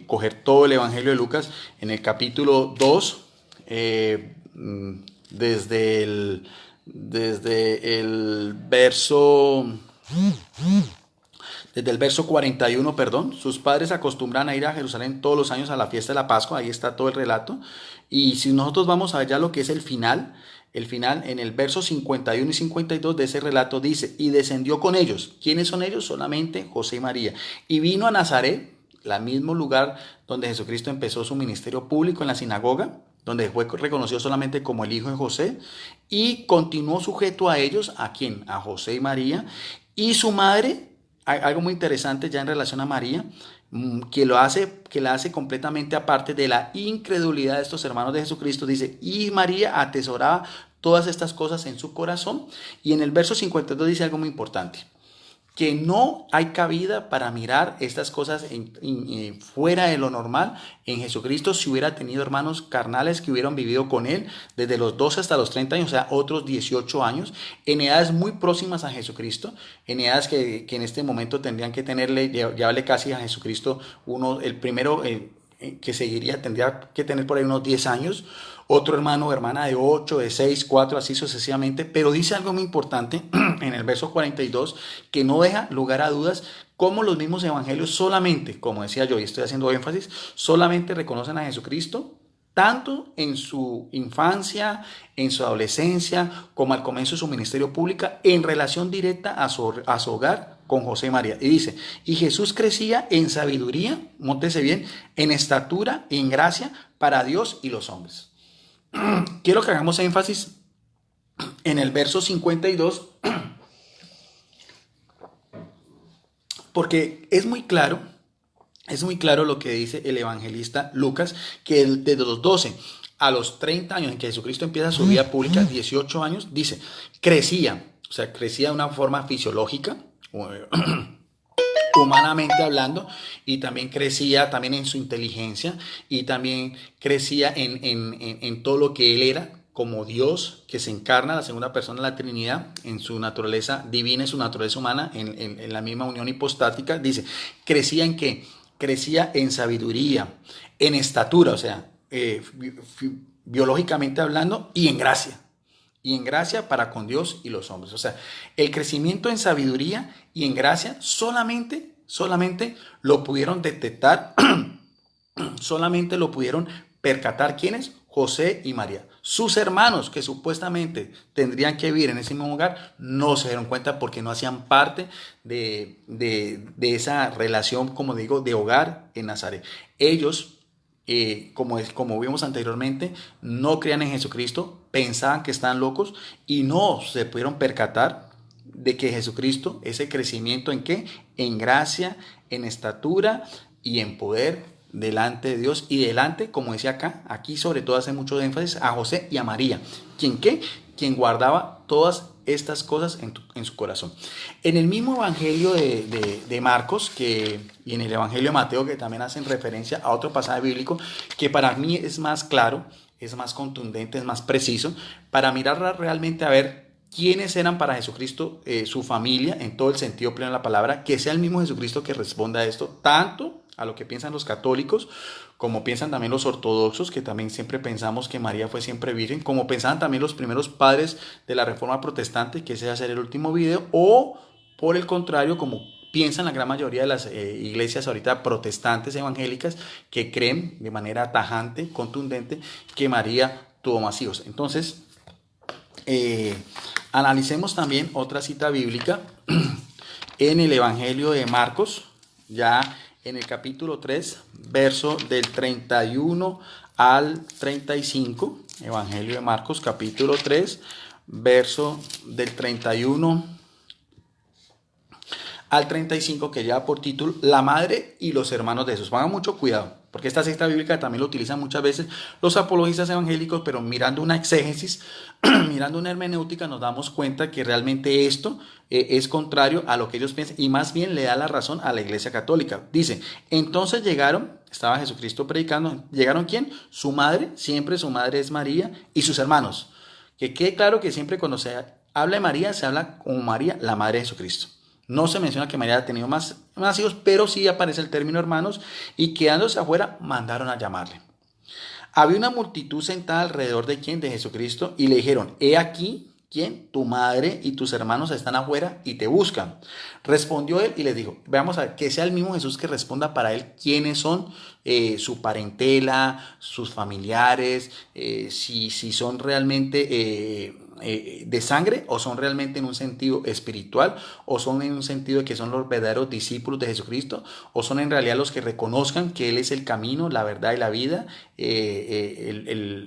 coger todo el Evangelio de Lucas en el capítulo 2, desde el verso 41, perdón. Sus padres acostumbran a ir a Jerusalén todos los años a la fiesta de la Pascua, ahí está todo el relato. Y si nosotros vamos allá a lo que es el final en el verso 51 y 52 de ese relato dice, y descendió con ellos. ¿Quiénes son ellos? Solamente José y María. Y vino a Nazaret, el mismo lugar donde Jesucristo empezó su ministerio público, en la sinagoga, donde fue reconocido solamente como el hijo de José, y continuó sujeto a ellos. ¿A quién? A José y María. Y su madre, algo muy interesante ya en relación a María, que la hace completamente aparte de la incredulidad de estos hermanos de Jesucristo. Dice, y María atesoraba todas estas cosas en su corazón. Y en el verso 52 dice algo muy importante, que no hay cabida para mirar estas cosas fuera de lo normal en Jesucristo. Si hubiera tenido hermanos carnales que hubieran vivido con él desde los 12 hasta los 30 años, o sea, otros 18 años, en edades muy próximas a Jesucristo, en edades que en este momento tendrían que llevarle casi a Jesucristo el primero que seguiría, tendría que tener por ahí unos 10 años, otro hermano o hermana de 8, de 6, 4, así sucesivamente. Pero dice algo muy importante en el verso 42 que no deja lugar a dudas, como los mismos evangelios solamente, como decía yo y estoy haciendo énfasis, solamente reconocen a Jesucristo tanto en su infancia, en su adolescencia, como al comienzo de su ministerio público, en relación directa a su hogar con José y María. Y dice, y Jesús crecía en sabiduría, móntese bien, en estatura y en gracia para Dios y los hombres. Quiero que hagamos énfasis en el verso 52, porque es muy claro lo que dice el evangelista Lucas, que desde los 12 a los 30 años en que Jesucristo empieza su vida pública, 18 años, dice, crecía de una forma fisiológica, humanamente hablando, y también crecía también en su inteligencia, y también crecía en todo lo que él era como Dios, que se encarna, la segunda persona de la Trinidad, en su naturaleza divina y su naturaleza humana, en la misma unión hipostática. Dice, ¿crecía en qué? Crecía en sabiduría, en estatura, o sea, biológicamente hablando, y en gracia para con Dios y los hombres. O sea, el crecimiento en sabiduría y en gracia solamente lo pudieron detectar, solamente lo pudieron percatar. ¿Quiénes? José y María. Sus hermanos, que supuestamente tendrían que vivir en ese mismo hogar, no se dieron cuenta porque no hacían parte de esa relación, como digo, de hogar en Nazaret. Ellos como vimos anteriormente, no creían en Jesucristo, pensaban que estaban locos y no se pudieron percatar de que Jesucristo, ese crecimiento en qué, en gracia, en estatura y en poder delante de Dios y delante, como decía acá, aquí sobre todo hace mucho énfasis a José y a María, quien qué, quien guardaba todas estas cosas en su corazón. En el mismo evangelio de Marcos y en el evangelio de Mateo, que también hacen referencia a otro pasaje bíblico que para mí es más claro, es más contundente, es más preciso, para mirar realmente a ver quiénes eran para Jesucristo, su familia, en todo el sentido pleno de la palabra, que sea el mismo Jesucristo que responda a esto, tanto a lo que piensan los católicos, como piensan también los ortodoxos, que también siempre pensamos que María fue siempre virgen, como pensaban también los primeros padres de la Reforma Protestante, que ese va a ser el último video, o por el contrario, como piensan la gran mayoría de las iglesias ahorita protestantes evangélicas, que creen de manera tajante, contundente, que María tuvo más hijos. Entonces, analicemos también otra cita bíblica en el Evangelio de Marcos, ya en el capítulo 3, verso del 31 al 35. Evangelio de Marcos, capítulo 3, verso del 31 al 35, que lleva por título La madre y los hermanos de Jesús. Pongan mucho cuidado, porque esta cita bíblica también lo utilizan muchas veces los apologistas evangélicos, pero mirando una exégesis, mirando una hermenéutica, nos damos cuenta que realmente esto es contrario a lo que ellos piensan y más bien le da la razón a la Iglesia Católica. Dice, entonces llegaron, estaba Jesucristo predicando, ¿llegaron quién? Su madre, siempre su madre es María, y sus hermanos. Que quede claro que siempre cuando se habla de María, se habla como María, la madre de Jesucristo. No se menciona que María haya tenido más hijos, pero sí aparece el término hermanos y quedándose afuera mandaron a llamarle. Había una multitud sentada alrededor de quién, de Jesucristo, y le dijeron, he aquí, ¿quién? Tu madre y tus hermanos están afuera y te buscan. Respondió él y les dijo, veamos a ver, que sea el mismo Jesús que responda para él quiénes son su parentela, sus familiares, si son realmente de sangre o son realmente en un sentido espiritual o son en un sentido de que son los verdaderos discípulos de Jesucristo o son en realidad los que reconozcan que Él es el camino, la verdad y la vida,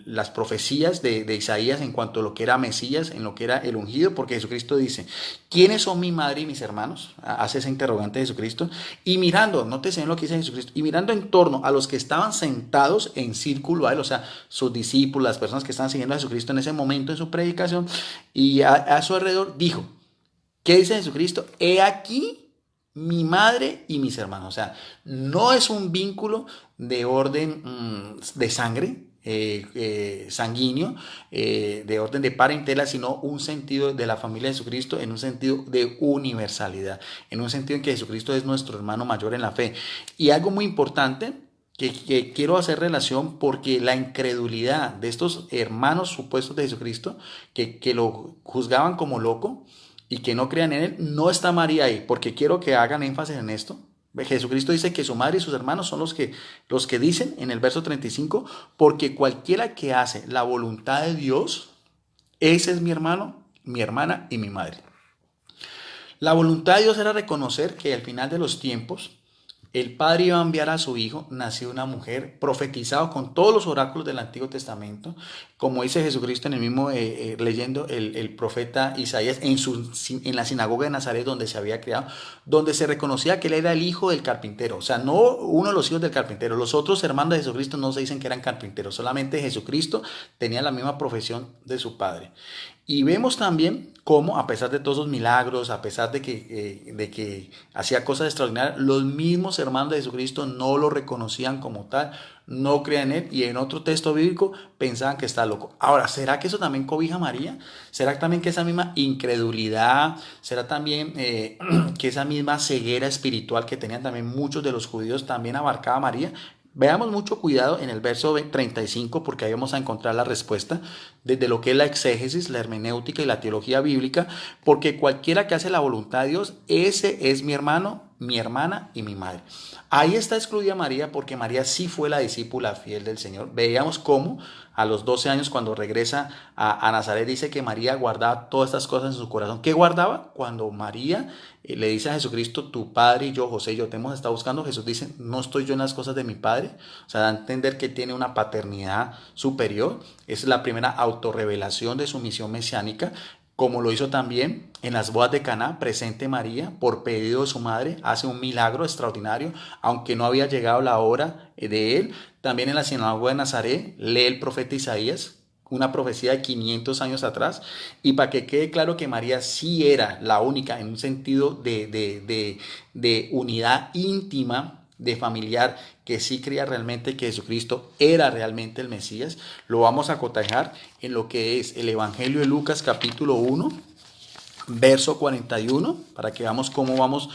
las profecías de Isaías en cuanto a lo que era Mesías, en lo que era el ungido, porque Jesucristo dice, ¿quiénes son mi madre y mis hermanos? Hace esa interrogante de Jesucristo y mirando, nótese en lo que dice Jesucristo, y mirando en torno a los que estaban sentados en círculo a Él, o sea, sus discípulos, las personas que estaban siguiendo a Jesucristo en ese momento en su predicación, y a su alrededor dijo, ¿qué dice Jesucristo? He aquí mi madre y mis hermanos. O sea, no es un vínculo de orden de sangre, sanguíneo, de orden de parentela, sino un sentido de la familia de Jesucristo en un sentido de universalidad, en un sentido en que Jesucristo es nuestro hermano mayor en la fe. Y algo muy importante que quiero hacer relación porque la incredulidad de estos hermanos supuestos de Jesucristo que lo juzgaban como loco y que no crean en él, no está María ahí, porque quiero que hagan énfasis en esto. Jesucristo dice que su madre y sus hermanos son los que dicen en el verso 35, porque cualquiera que hace la voluntad de Dios, ese es mi hermano, mi hermana y mi madre. La voluntad de Dios era reconocer que al final de los tiempos, el Padre iba a enviar a su Hijo, nacido una mujer, profetizado con todos los oráculos del Antiguo Testamento, como dice Jesucristo en el mismo, leyendo el profeta Isaías en la sinagoga de Nazaret donde se había criado, donde se reconocía que él era el hijo del carpintero, o sea, no uno de los hijos del carpintero, los otros hermanos de Jesucristo no se dicen que eran carpinteros, solamente Jesucristo tenía la misma profesión de su Padre. Y vemos también cómo, a pesar de todos los milagros, a pesar de que hacía cosas extraordinarias, los mismos hermanos de Jesucristo no lo reconocían como tal, no creían en él y en otro texto bíblico pensaban que está loco. Ahora, ¿será que eso también cobija a María? ¿Será también que esa misma incredulidad, será también que esa misma ceguera espiritual que tenían también muchos de los judíos también abarcaba a María? Veamos mucho cuidado en el verso 35 porque ahí vamos a encontrar la respuesta desde lo que es la exégesis, la hermenéutica y la teología bíblica, porque cualquiera que hace la voluntad de Dios, ese es mi hermano, mi hermana y mi madre. Ahí está excluida María porque María sí fue la discípula fiel del Señor. Veíamos cómo a los 12 años cuando regresa a Nazaret dice que María guardaba todas estas cosas en su corazón. ¿Qué guardaba? Cuando María le dice a Jesucristo, tu padre y yo, José y yo, te hemos estado buscando, Jesús dice, no estoy yo en las cosas de mi padre. O sea, da a entender que tiene una paternidad superior. Es la primera autorrevelación de su misión mesiánica, como lo hizo también en las bodas de Caná, presente María, por pedido de su madre, hace un milagro extraordinario, aunque no había llegado la hora de él. También en la sinagoga de Nazaret lee el profeta Isaías, una profecía de 500 años atrás, y para que quede claro que María sí era la única en un sentido de unidad íntima, de familiar, que sí creía realmente que Jesucristo era realmente el Mesías, lo vamos a cotejar en lo que es el Evangelio de Lucas capítulo 1, verso 41, para que veamos cómo vamos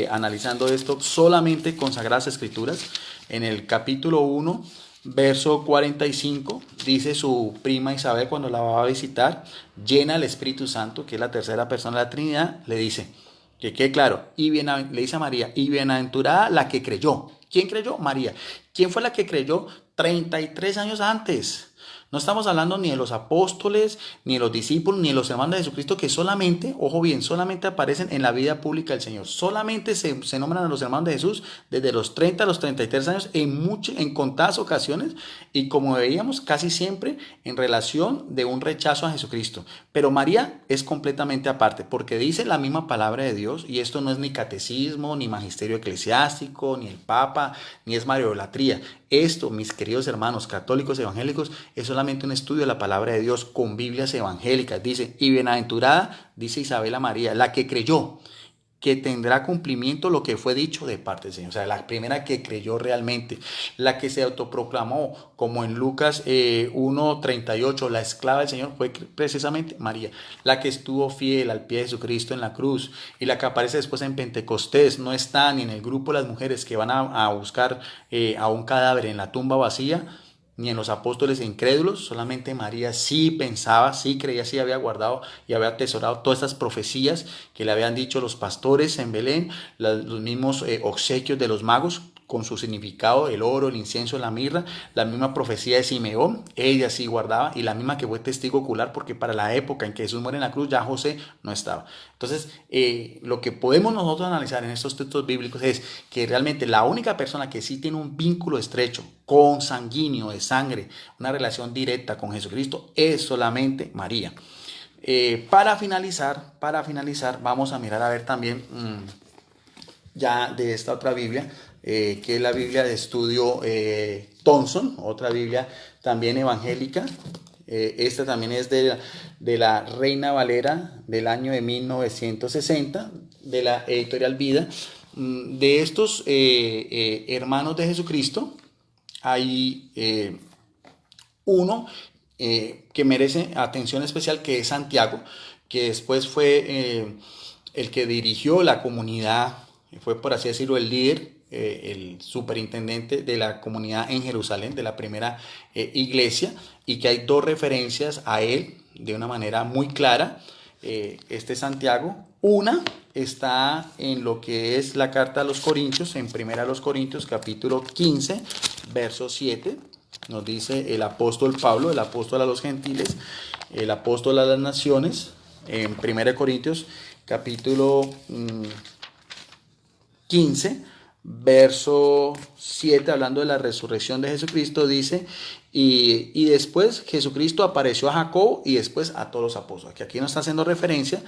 analizando esto solamente con Sagradas Escrituras. En el capítulo 1, verso 45, dice su prima Isabel cuando la va a visitar, llena el Espíritu Santo, que es la tercera persona de la Trinidad, le dice, que quede claro, le dice a María, y bienaventurada la que creyó. ¿Quién creyó? María. ¿Quién fue la que creyó 33 años antes? No estamos hablando ni de los apóstoles, ni de los discípulos, ni de los hermanos de Jesucristo, que solamente, ojo bien, solamente aparecen en la vida pública del Señor. Solamente se nombran a los hermanos de Jesús desde los 30 a los 33 años en contadas ocasiones, y como veíamos, casi siempre en relación de un rechazo a Jesucristo. Pero María es completamente aparte, porque dice la misma palabra de Dios, y esto no es ni catecismo, ni magisterio eclesiástico, ni el Papa, ni es mariolatría. Esto, mis queridos hermanos católicos evangélicos, es solamente un estudio de la palabra de Dios con Biblias evangélicas. Dice, y bienaventurada, dice Isabel a María, la que creyó, que tendrá cumplimiento lo que fue dicho de parte del Señor. O sea, la primera que creyó realmente, la que se autoproclamó, como en Lucas 1:38, la esclava del Señor, fue precisamente María, la que estuvo fiel al pie de Jesucristo en la cruz, y la que aparece después en Pentecostés. No está ni en el grupo de las mujeres que van a buscar a un cadáver en la tumba vacía, ni en los apóstoles incrédulos. Solamente María sí pensaba, sí creía, sí había guardado y había atesorado todas estas profecías que le habían dicho los pastores en Belén, los mismos obsequios de los magos con su significado, el oro, el incienso, la mirra, la misma profecía de Simeón, ella sí guardaba, y la misma que fue testigo ocular, porque para la época en que Jesús muere en la cruz ya José no estaba. Entonces, lo que podemos nosotros analizar en estos textos bíblicos es que realmente la única persona que sí tiene un vínculo estrecho, consanguíneo, de sangre, una relación directa con Jesucristo, es solamente María. Para finalizar, vamos a mirar a ver también ya de esta otra Biblia, que es la Biblia de estudio Thompson, otra Biblia también evangélica. Esta también es de la Reina Valera del año de 1960, de la editorial Vida. De estos hermanos de Jesucristo, hay uno que merece atención especial, que es Santiago, que después fue el que dirigió la comunidad, fue por así decirlo el líder, el superintendente de la comunidad en Jerusalén, de la primera iglesia, y que hay dos referencias a él de una manera muy clara. Este Santiago, una está en lo que es la carta a los Corintios, en primera a los Corintios capítulo 15, verso 7, nos dice el apóstol Pablo, el apóstol a los gentiles, el apóstol a las naciones, en primera de Corintios capítulo 15, verso 7, hablando de la resurrección de Jesucristo, dice, y después Jesucristo apareció a Jacob y después a todos los apóstoles. Que aquí nos está haciendo referencia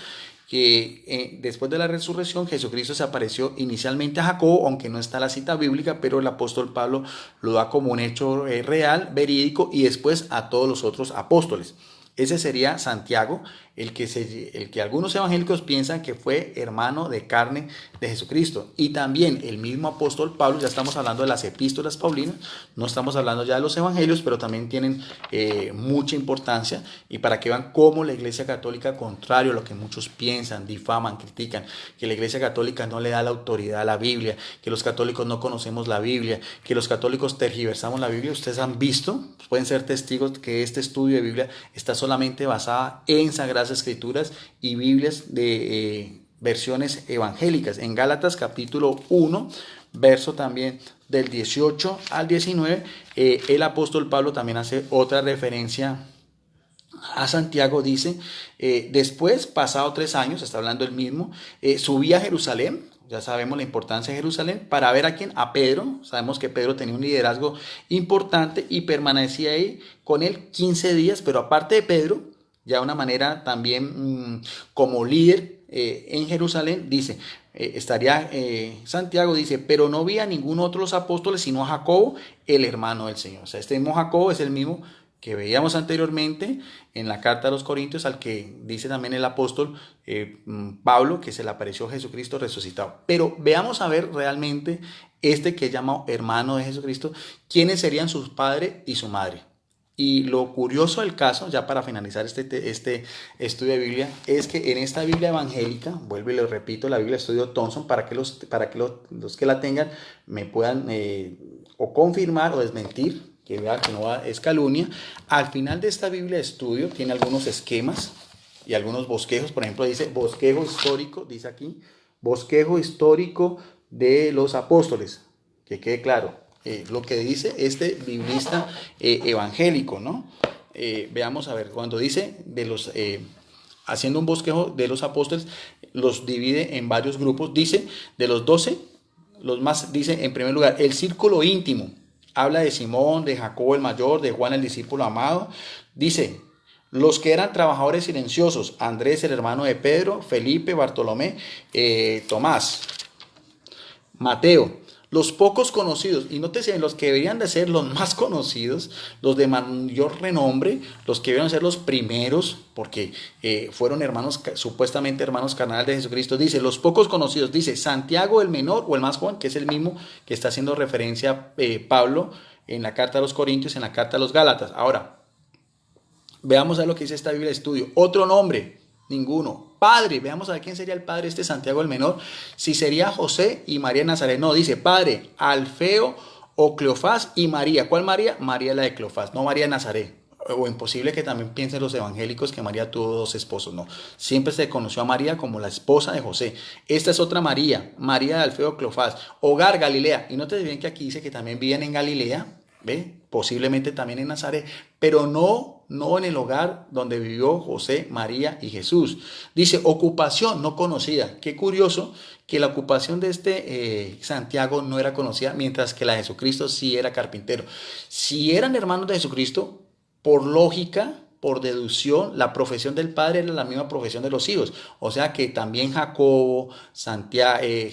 que después de la resurrección Jesucristo se apareció inicialmente a Jacob, aunque no está la cita bíblica, pero el apóstol Pablo lo da como un hecho real, verídico, y después a todos los otros apóstoles. Ese sería Santiago, el que algunos evangélicos piensan que fue hermano de carne de Jesucristo. Y también el mismo apóstol Pablo, ya estamos hablando de las epístolas paulinas, no estamos hablando ya de los evangelios, pero también tienen mucha importancia, y para que vean cómo la Iglesia Católica, contrario a lo que muchos piensan, difaman, critican, que la Iglesia Católica no le da la autoridad a la Biblia, que los católicos no conocemos la Biblia, que los católicos tergiversamos la Biblia. Ustedes han visto, pueden ser testigos que este estudio de Biblia está solamente basada en Sagradas Escrituras y Biblias versiones evangélicas. En Gálatas capítulo 1, verso también del 18 al 19, el apóstol Pablo también hace otra referencia a Santiago. Dice, después, pasado 3 años, está hablando el mismo, subí a Jerusalén. Ya sabemos la importancia de Jerusalén, para ver a quién, a Pedro. Sabemos que Pedro tenía un liderazgo importante y permanecía ahí con él 15 días, pero aparte de Pedro, ya de una manera también como líder en Jerusalén, dice, estaría Santiago, dice, pero no vi a ningún otro de los apóstoles, sino a Jacobo, el hermano del Señor. O sea, este mismo Jacobo es el mismo que veíamos anteriormente en la carta a los Corintios, al que dice también el apóstol Pablo, que se le apareció Jesucristo resucitado. Pero veamos a ver realmente este que es llamado hermano de Jesucristo, quiénes serían sus padres y su madre. Y lo curioso del caso, ya para finalizar este estudio de Biblia, es que en esta Biblia evangélica, vuelvo y lo repito, la Biblia Estudio Thompson, para que los que la tengan me puedan o confirmar o desmentir, que vea que no es calumnia. Al final de esta Biblia de estudio tiene algunos esquemas y algunos bosquejos. Por ejemplo, dice bosquejo histórico, dice aquí, bosquejo histórico de los apóstoles, que quede claro lo que dice este biblista evangélico, ¿no? Veamos a ver, cuando dice de los, haciendo un bosquejo de los apóstoles, los divide en varios grupos. Dice de los 12, los más, dice en primer lugar, el círculo íntimo. Habla de Simón, de Jacobo el mayor, de Juan el discípulo amado. Dice, los que eran trabajadores silenciosos, Andrés el hermano de Pedro, Felipe, Bartolomé, Tomás, Mateo. Los pocos conocidos, y nótese, los que deberían de ser los más conocidos, los de mayor renombre, los que deberían ser los primeros, porque fueron hermanos, supuestamente hermanos carnales de Jesucristo. Dice, los pocos conocidos, dice Santiago el menor o el más joven, que es el mismo que está haciendo referencia Pablo en la carta a los Corintios, en la carta a los Gálatas. Ahora, veamos a lo que dice esta Biblia de estudio. Otro nombre, ninguno. Padre, veamos a ver quién sería el padre este Santiago el menor. Si sería José y María de Nazaret. No, dice padre, Alfeo o Cleofás y María. ¿Cuál María? María la de Cleofás, no María de Nazaret. O imposible que también piensen los evangélicos que María tuvo 2 esposos. No, siempre se conoció a María como la esposa de José. Esta es otra María, María de Alfeo o Cleofás. Hogar, Galilea. Y no te bien que aquí dice que también vivían en Galilea. ¿Ve? Posiblemente también en Nazaret, pero no en el hogar donde vivió José, María y Jesús. Dice, ocupación no conocida. Qué curioso que la ocupación de este Santiago no era conocida, mientras que la de Jesucristo sí era carpintero. Si eran hermanos de Jesucristo, por lógica, por deducción, la profesión del padre era la misma profesión de los hijos. O sea que también Jacobo,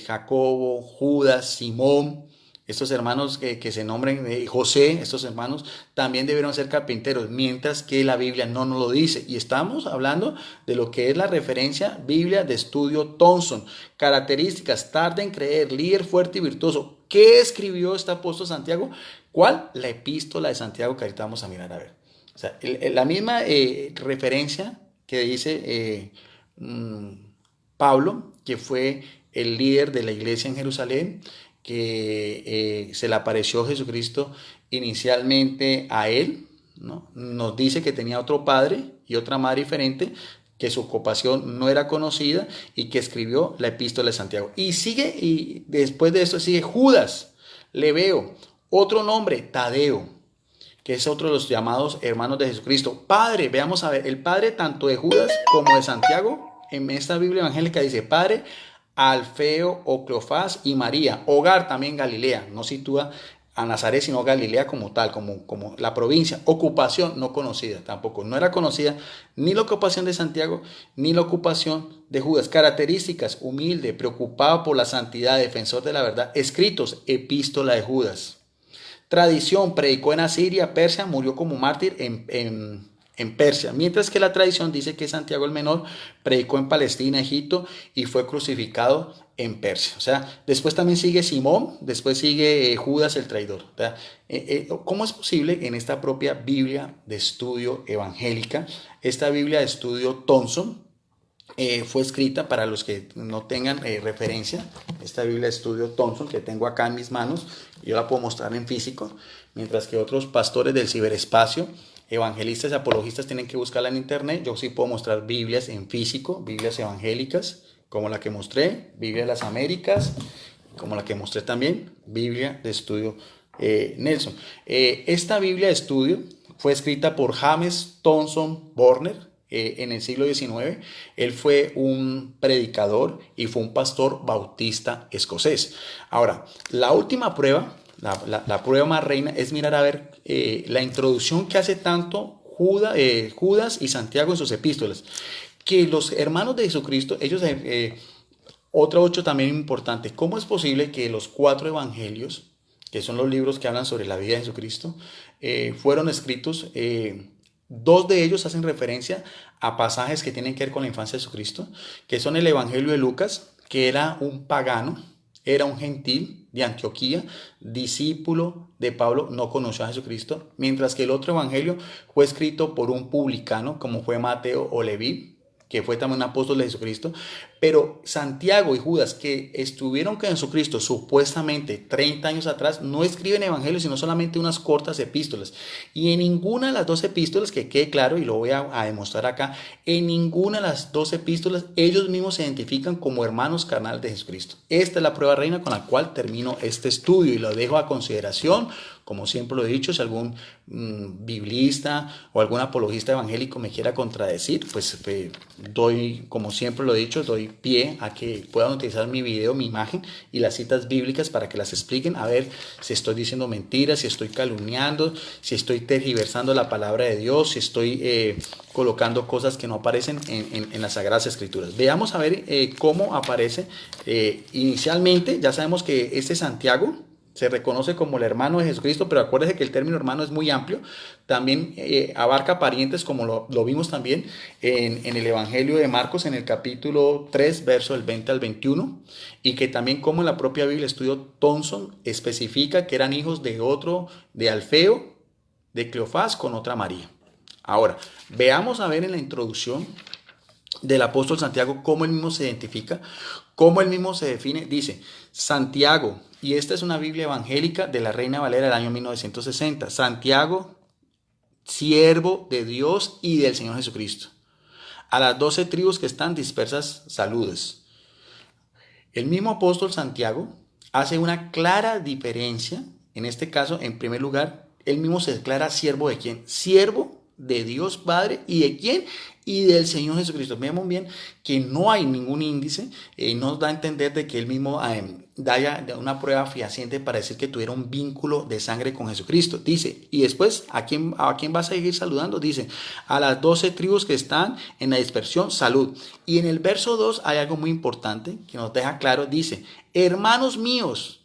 Jacobo, Judas, Simón, estos hermanos que se nombren José, estos hermanos también debieron ser carpinteros, mientras que la Biblia no nos lo dice. Y estamos hablando de lo que es la referencia Biblia de estudio Thompson. Características, tarda en creer, líder fuerte y virtuoso. ¿Qué escribió este apóstol Santiago? ¿Cuál? La epístola de Santiago, que ahorita vamos a mirar a ver. O sea, la misma referencia que dice Pablo, que fue el líder de la iglesia en Jerusalén, que se le apareció Jesucristo inicialmente a él, ¿no? Nos dice que tenía otro padre y otra madre diferente, que su ocupación no era conocida y que escribió la epístola de Santiago. Y sigue, y después de esto sigue Judas, Lebeo, otro nombre, Tadeo, que es otro de los llamados hermanos de Jesucristo. Padre, veamos a ver, el padre tanto de Judas como de Santiago, en esta Biblia evangélica dice padre, Alfeo o Cleofás y María. Hogar también Galilea, no sitúa a Nazaret sino Galilea como tal, como la provincia. Ocupación no conocida tampoco, no era conocida ni la ocupación de Santiago ni la ocupación de Judas. Características, humilde, preocupado por la santidad, defensor de la verdad. Escritos, epístola de Judas. Tradición, predicó en Asiria, Persia, murió como mártir en Persia, mientras que la tradición dice que Santiago el menor predicó en Palestina, Egipto y fue crucificado en Persia. O sea, después también sigue Simón, después sigue Judas el traidor. O sea, ¿cómo es posible en esta propia Biblia de estudio evangélica, esta Biblia de estudio Thompson, fue escrita, para los que no tengan referencia, esta Biblia de estudio Thompson que tengo acá en mis manos, yo la puedo mostrar en físico, mientras que otros pastores del ciberespacio, evangelistas y apologistas tienen que buscarla en internet. Yo sí puedo mostrar Biblias en físico, Biblias evangélicas, como la que mostré, Biblia de las Américas, como la que mostré también, Biblia de Estudio Nelson. Esta Biblia de Estudio fue escrita por James Thomson Warner en el siglo XIX. Él fue un predicador y fue un pastor bautista escocés. Ahora, la última prueba, la prueba más reina, es mirar a ver la introducción que hace tanto Judas y Santiago en sus epístolas. Que los hermanos de Jesucristo, ellos... otro hecho también importante, ¿cómo es posible que los 4 evangelios, que son los libros que hablan sobre la vida de Jesucristo, fueron escritos, 2 de ellos hacen referencia a pasajes que tienen que ver con la infancia de Jesucristo, que son el Evangelio de Lucas, que era un pagano, era un gentil de Antioquía, discípulo de Pablo, no conoció a Jesucristo, mientras que el otro evangelio fue escrito por un publicano, como fue Mateo o Leví, que fue también un apóstol de Jesucristo, pero Santiago y Judas, que estuvieron con Jesucristo supuestamente 30 años atrás, no escriben evangelios, sino solamente unas cortas epístolas. Y en ninguna de las 2 epístolas, que quede claro, y lo voy a demostrar acá, en ninguna de las 2 epístolas, ellos mismos se identifican como hermanos carnales de Jesucristo. Esta es la prueba reina con la cual termino este estudio y lo dejo a consideración. Como siempre lo he dicho, si algún biblista o algún apologista evangélico me quiera contradecir, pues doy, como siempre lo he dicho, doy pie a que puedan utilizar mi video, mi imagen y las citas bíblicas para que las expliquen, a ver si estoy diciendo mentiras, si estoy calumniando, si estoy tergiversando la palabra de Dios, si estoy colocando cosas que no aparecen en las Sagradas Escrituras. Veamos a ver cómo aparece inicialmente. Ya sabemos que este Santiago se reconoce como el hermano de Jesucristo, pero acuérdese que el término hermano es muy amplio. También abarca parientes, como lo vimos también en el Evangelio de Marcos, en el capítulo 3, verso del 20 al 21, y que también, como en la propia Biblia Estudio Thomson, especifica que eran hijos de Alfeo, de Cleofás, con otra María. Ahora, veamos a ver en la introducción del apóstol Santiago cómo él mismo se identifica, cómo él mismo se define. Dice, Santiago, y esta es una Biblia evangélica de la Reina Valera del año 1960, Santiago, siervo de Dios y del Señor Jesucristo. A las 12 tribus que están dispersas, saludes. El mismo apóstol Santiago hace una clara diferencia. En este caso, en primer lugar, él mismo se declara siervo de ¿quién? Siervo de Dios Padre. ¿Y de quién? Y del Señor Jesucristo. Vemos bien que no hay ningún índice, nos da a entender de que él mismo da ya una prueba fehaciente para decir que tuviera un vínculo de sangre con Jesucristo. Dice, y después, ¿a quién vas a seguir saludando? Dice, a las 12 tribus que están en la dispersión, salud. Y en el verso 2 hay algo muy importante que nos deja claro, dice, hermanos míos.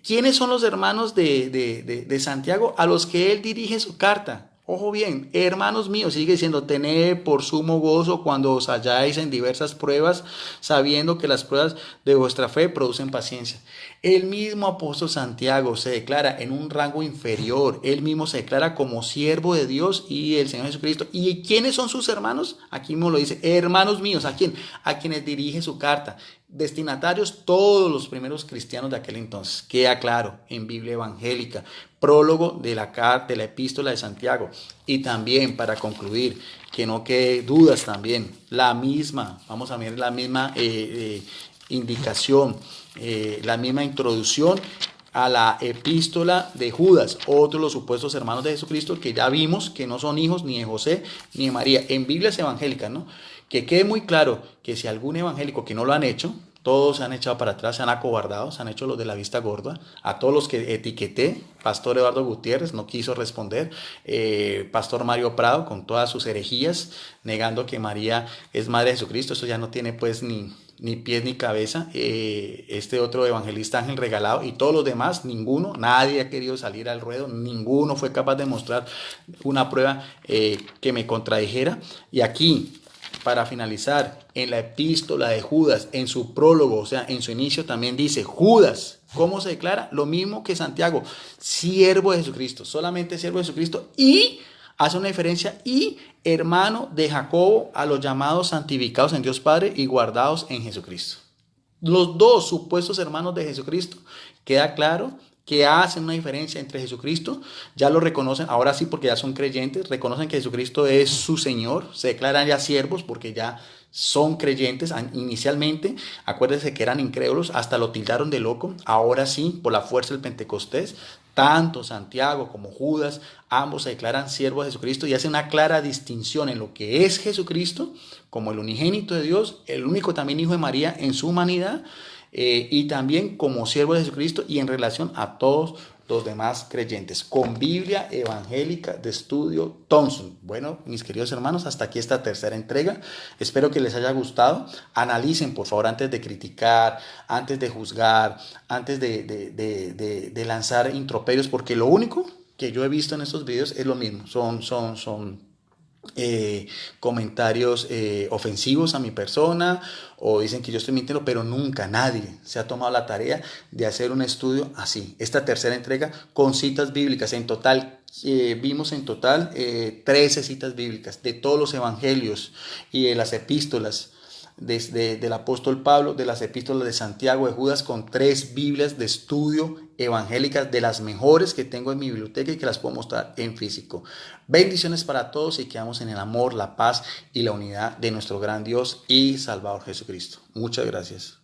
¿Quiénes son los hermanos de Santiago? A los que él dirige su carta. Ojo bien, hermanos míos, sigue diciendo, tened por sumo gozo cuando os halláis en diversas pruebas, sabiendo que las pruebas de vuestra fe producen paciencia. El mismo apóstol Santiago se declara en un rango inferior, él mismo se declara como siervo de Dios y del Señor Jesucristo. ¿Y quiénes son sus hermanos? Aquí mismo lo dice, hermanos míos, ¿a quién? A quienes dirige su carta. Destinatarios todos los primeros cristianos de aquel entonces. Queda claro en Biblia evangélica, prólogo de la carta, de la epístola de Santiago. Y también, para concluir, que no quede dudas también, vamos a ver la misma indicación, la misma introducción a la epístola de Judas, otro de los supuestos hermanos de Jesucristo, que ya vimos que no son hijos ni de José ni de María, en Biblias evangélicas, ¿no? Que quede muy claro que si algún evangélico que no lo han hecho, todos se han echado para atrás, se han acobardado, se han hecho los de la vista gorda. A todos los que etiqueté, Pastor Eduardo Gutiérrez no quiso responder, Pastor Mario Prado con todas sus herejías, negando que María es madre de Jesucristo, eso ya no tiene pues ni pies ni cabeza. Este otro evangelista Ángel Regalado y todos los demás, nadie ha querido salir al ruedo, ninguno fue capaz de mostrar una prueba que me contradijera. Y aquí, para finalizar, en la epístola de Judas, en su prólogo, o sea, en su inicio también dice, Judas, ¿cómo se declara? Lo mismo que Santiago, siervo de Jesucristo, solamente siervo de Jesucristo, y hace una diferencia, y hermano de Jacobo, a los llamados santificados en Dios Padre y guardados en Jesucristo. Los 2 supuestos hermanos de Jesucristo, queda claro que hacen una diferencia entre Jesucristo, ya lo reconocen, ahora sí porque ya son creyentes, reconocen que Jesucristo es su Señor, se declaran ya siervos porque ya son creyentes inicialmente, acuérdense que eran incrédulos, hasta lo tildaron de loco, ahora sí, por la fuerza del Pentecostés, tanto Santiago como Judas, ambos se declaran siervos de Jesucristo y hacen una clara distinción en lo que es Jesucristo, como el unigénito de Dios, el único también hijo de María en su humanidad, y también como siervo de Jesucristo y en relación a todos los demás creyentes, con Biblia Evangélica de Estudio Thompson. Bueno, mis queridos hermanos, hasta aquí esta tercera entrega. Espero que les haya gustado. Analicen, por favor, antes de criticar, antes de juzgar, antes de lanzar introperios, porque lo único que yo he visto en estos videos es lo mismo. Son comentarios ofensivos a mi persona o dicen que yo estoy mintiendo, pero nunca nadie se ha tomado la tarea de hacer un estudio así. Esta tercera entrega con citas bíblicas. En total, vimos en total 13 citas bíblicas de todos los evangelios y de las epístolas del apóstol Pablo, de las epístolas de Santiago, de Judas, con 3 Biblias de estudio evangélicas, de las mejores que tengo en mi biblioteca y que las puedo mostrar en físico. Bendiciones para todos y quedamos en el amor, la paz y la unidad de nuestro gran Dios y Salvador Jesucristo. Muchas gracias.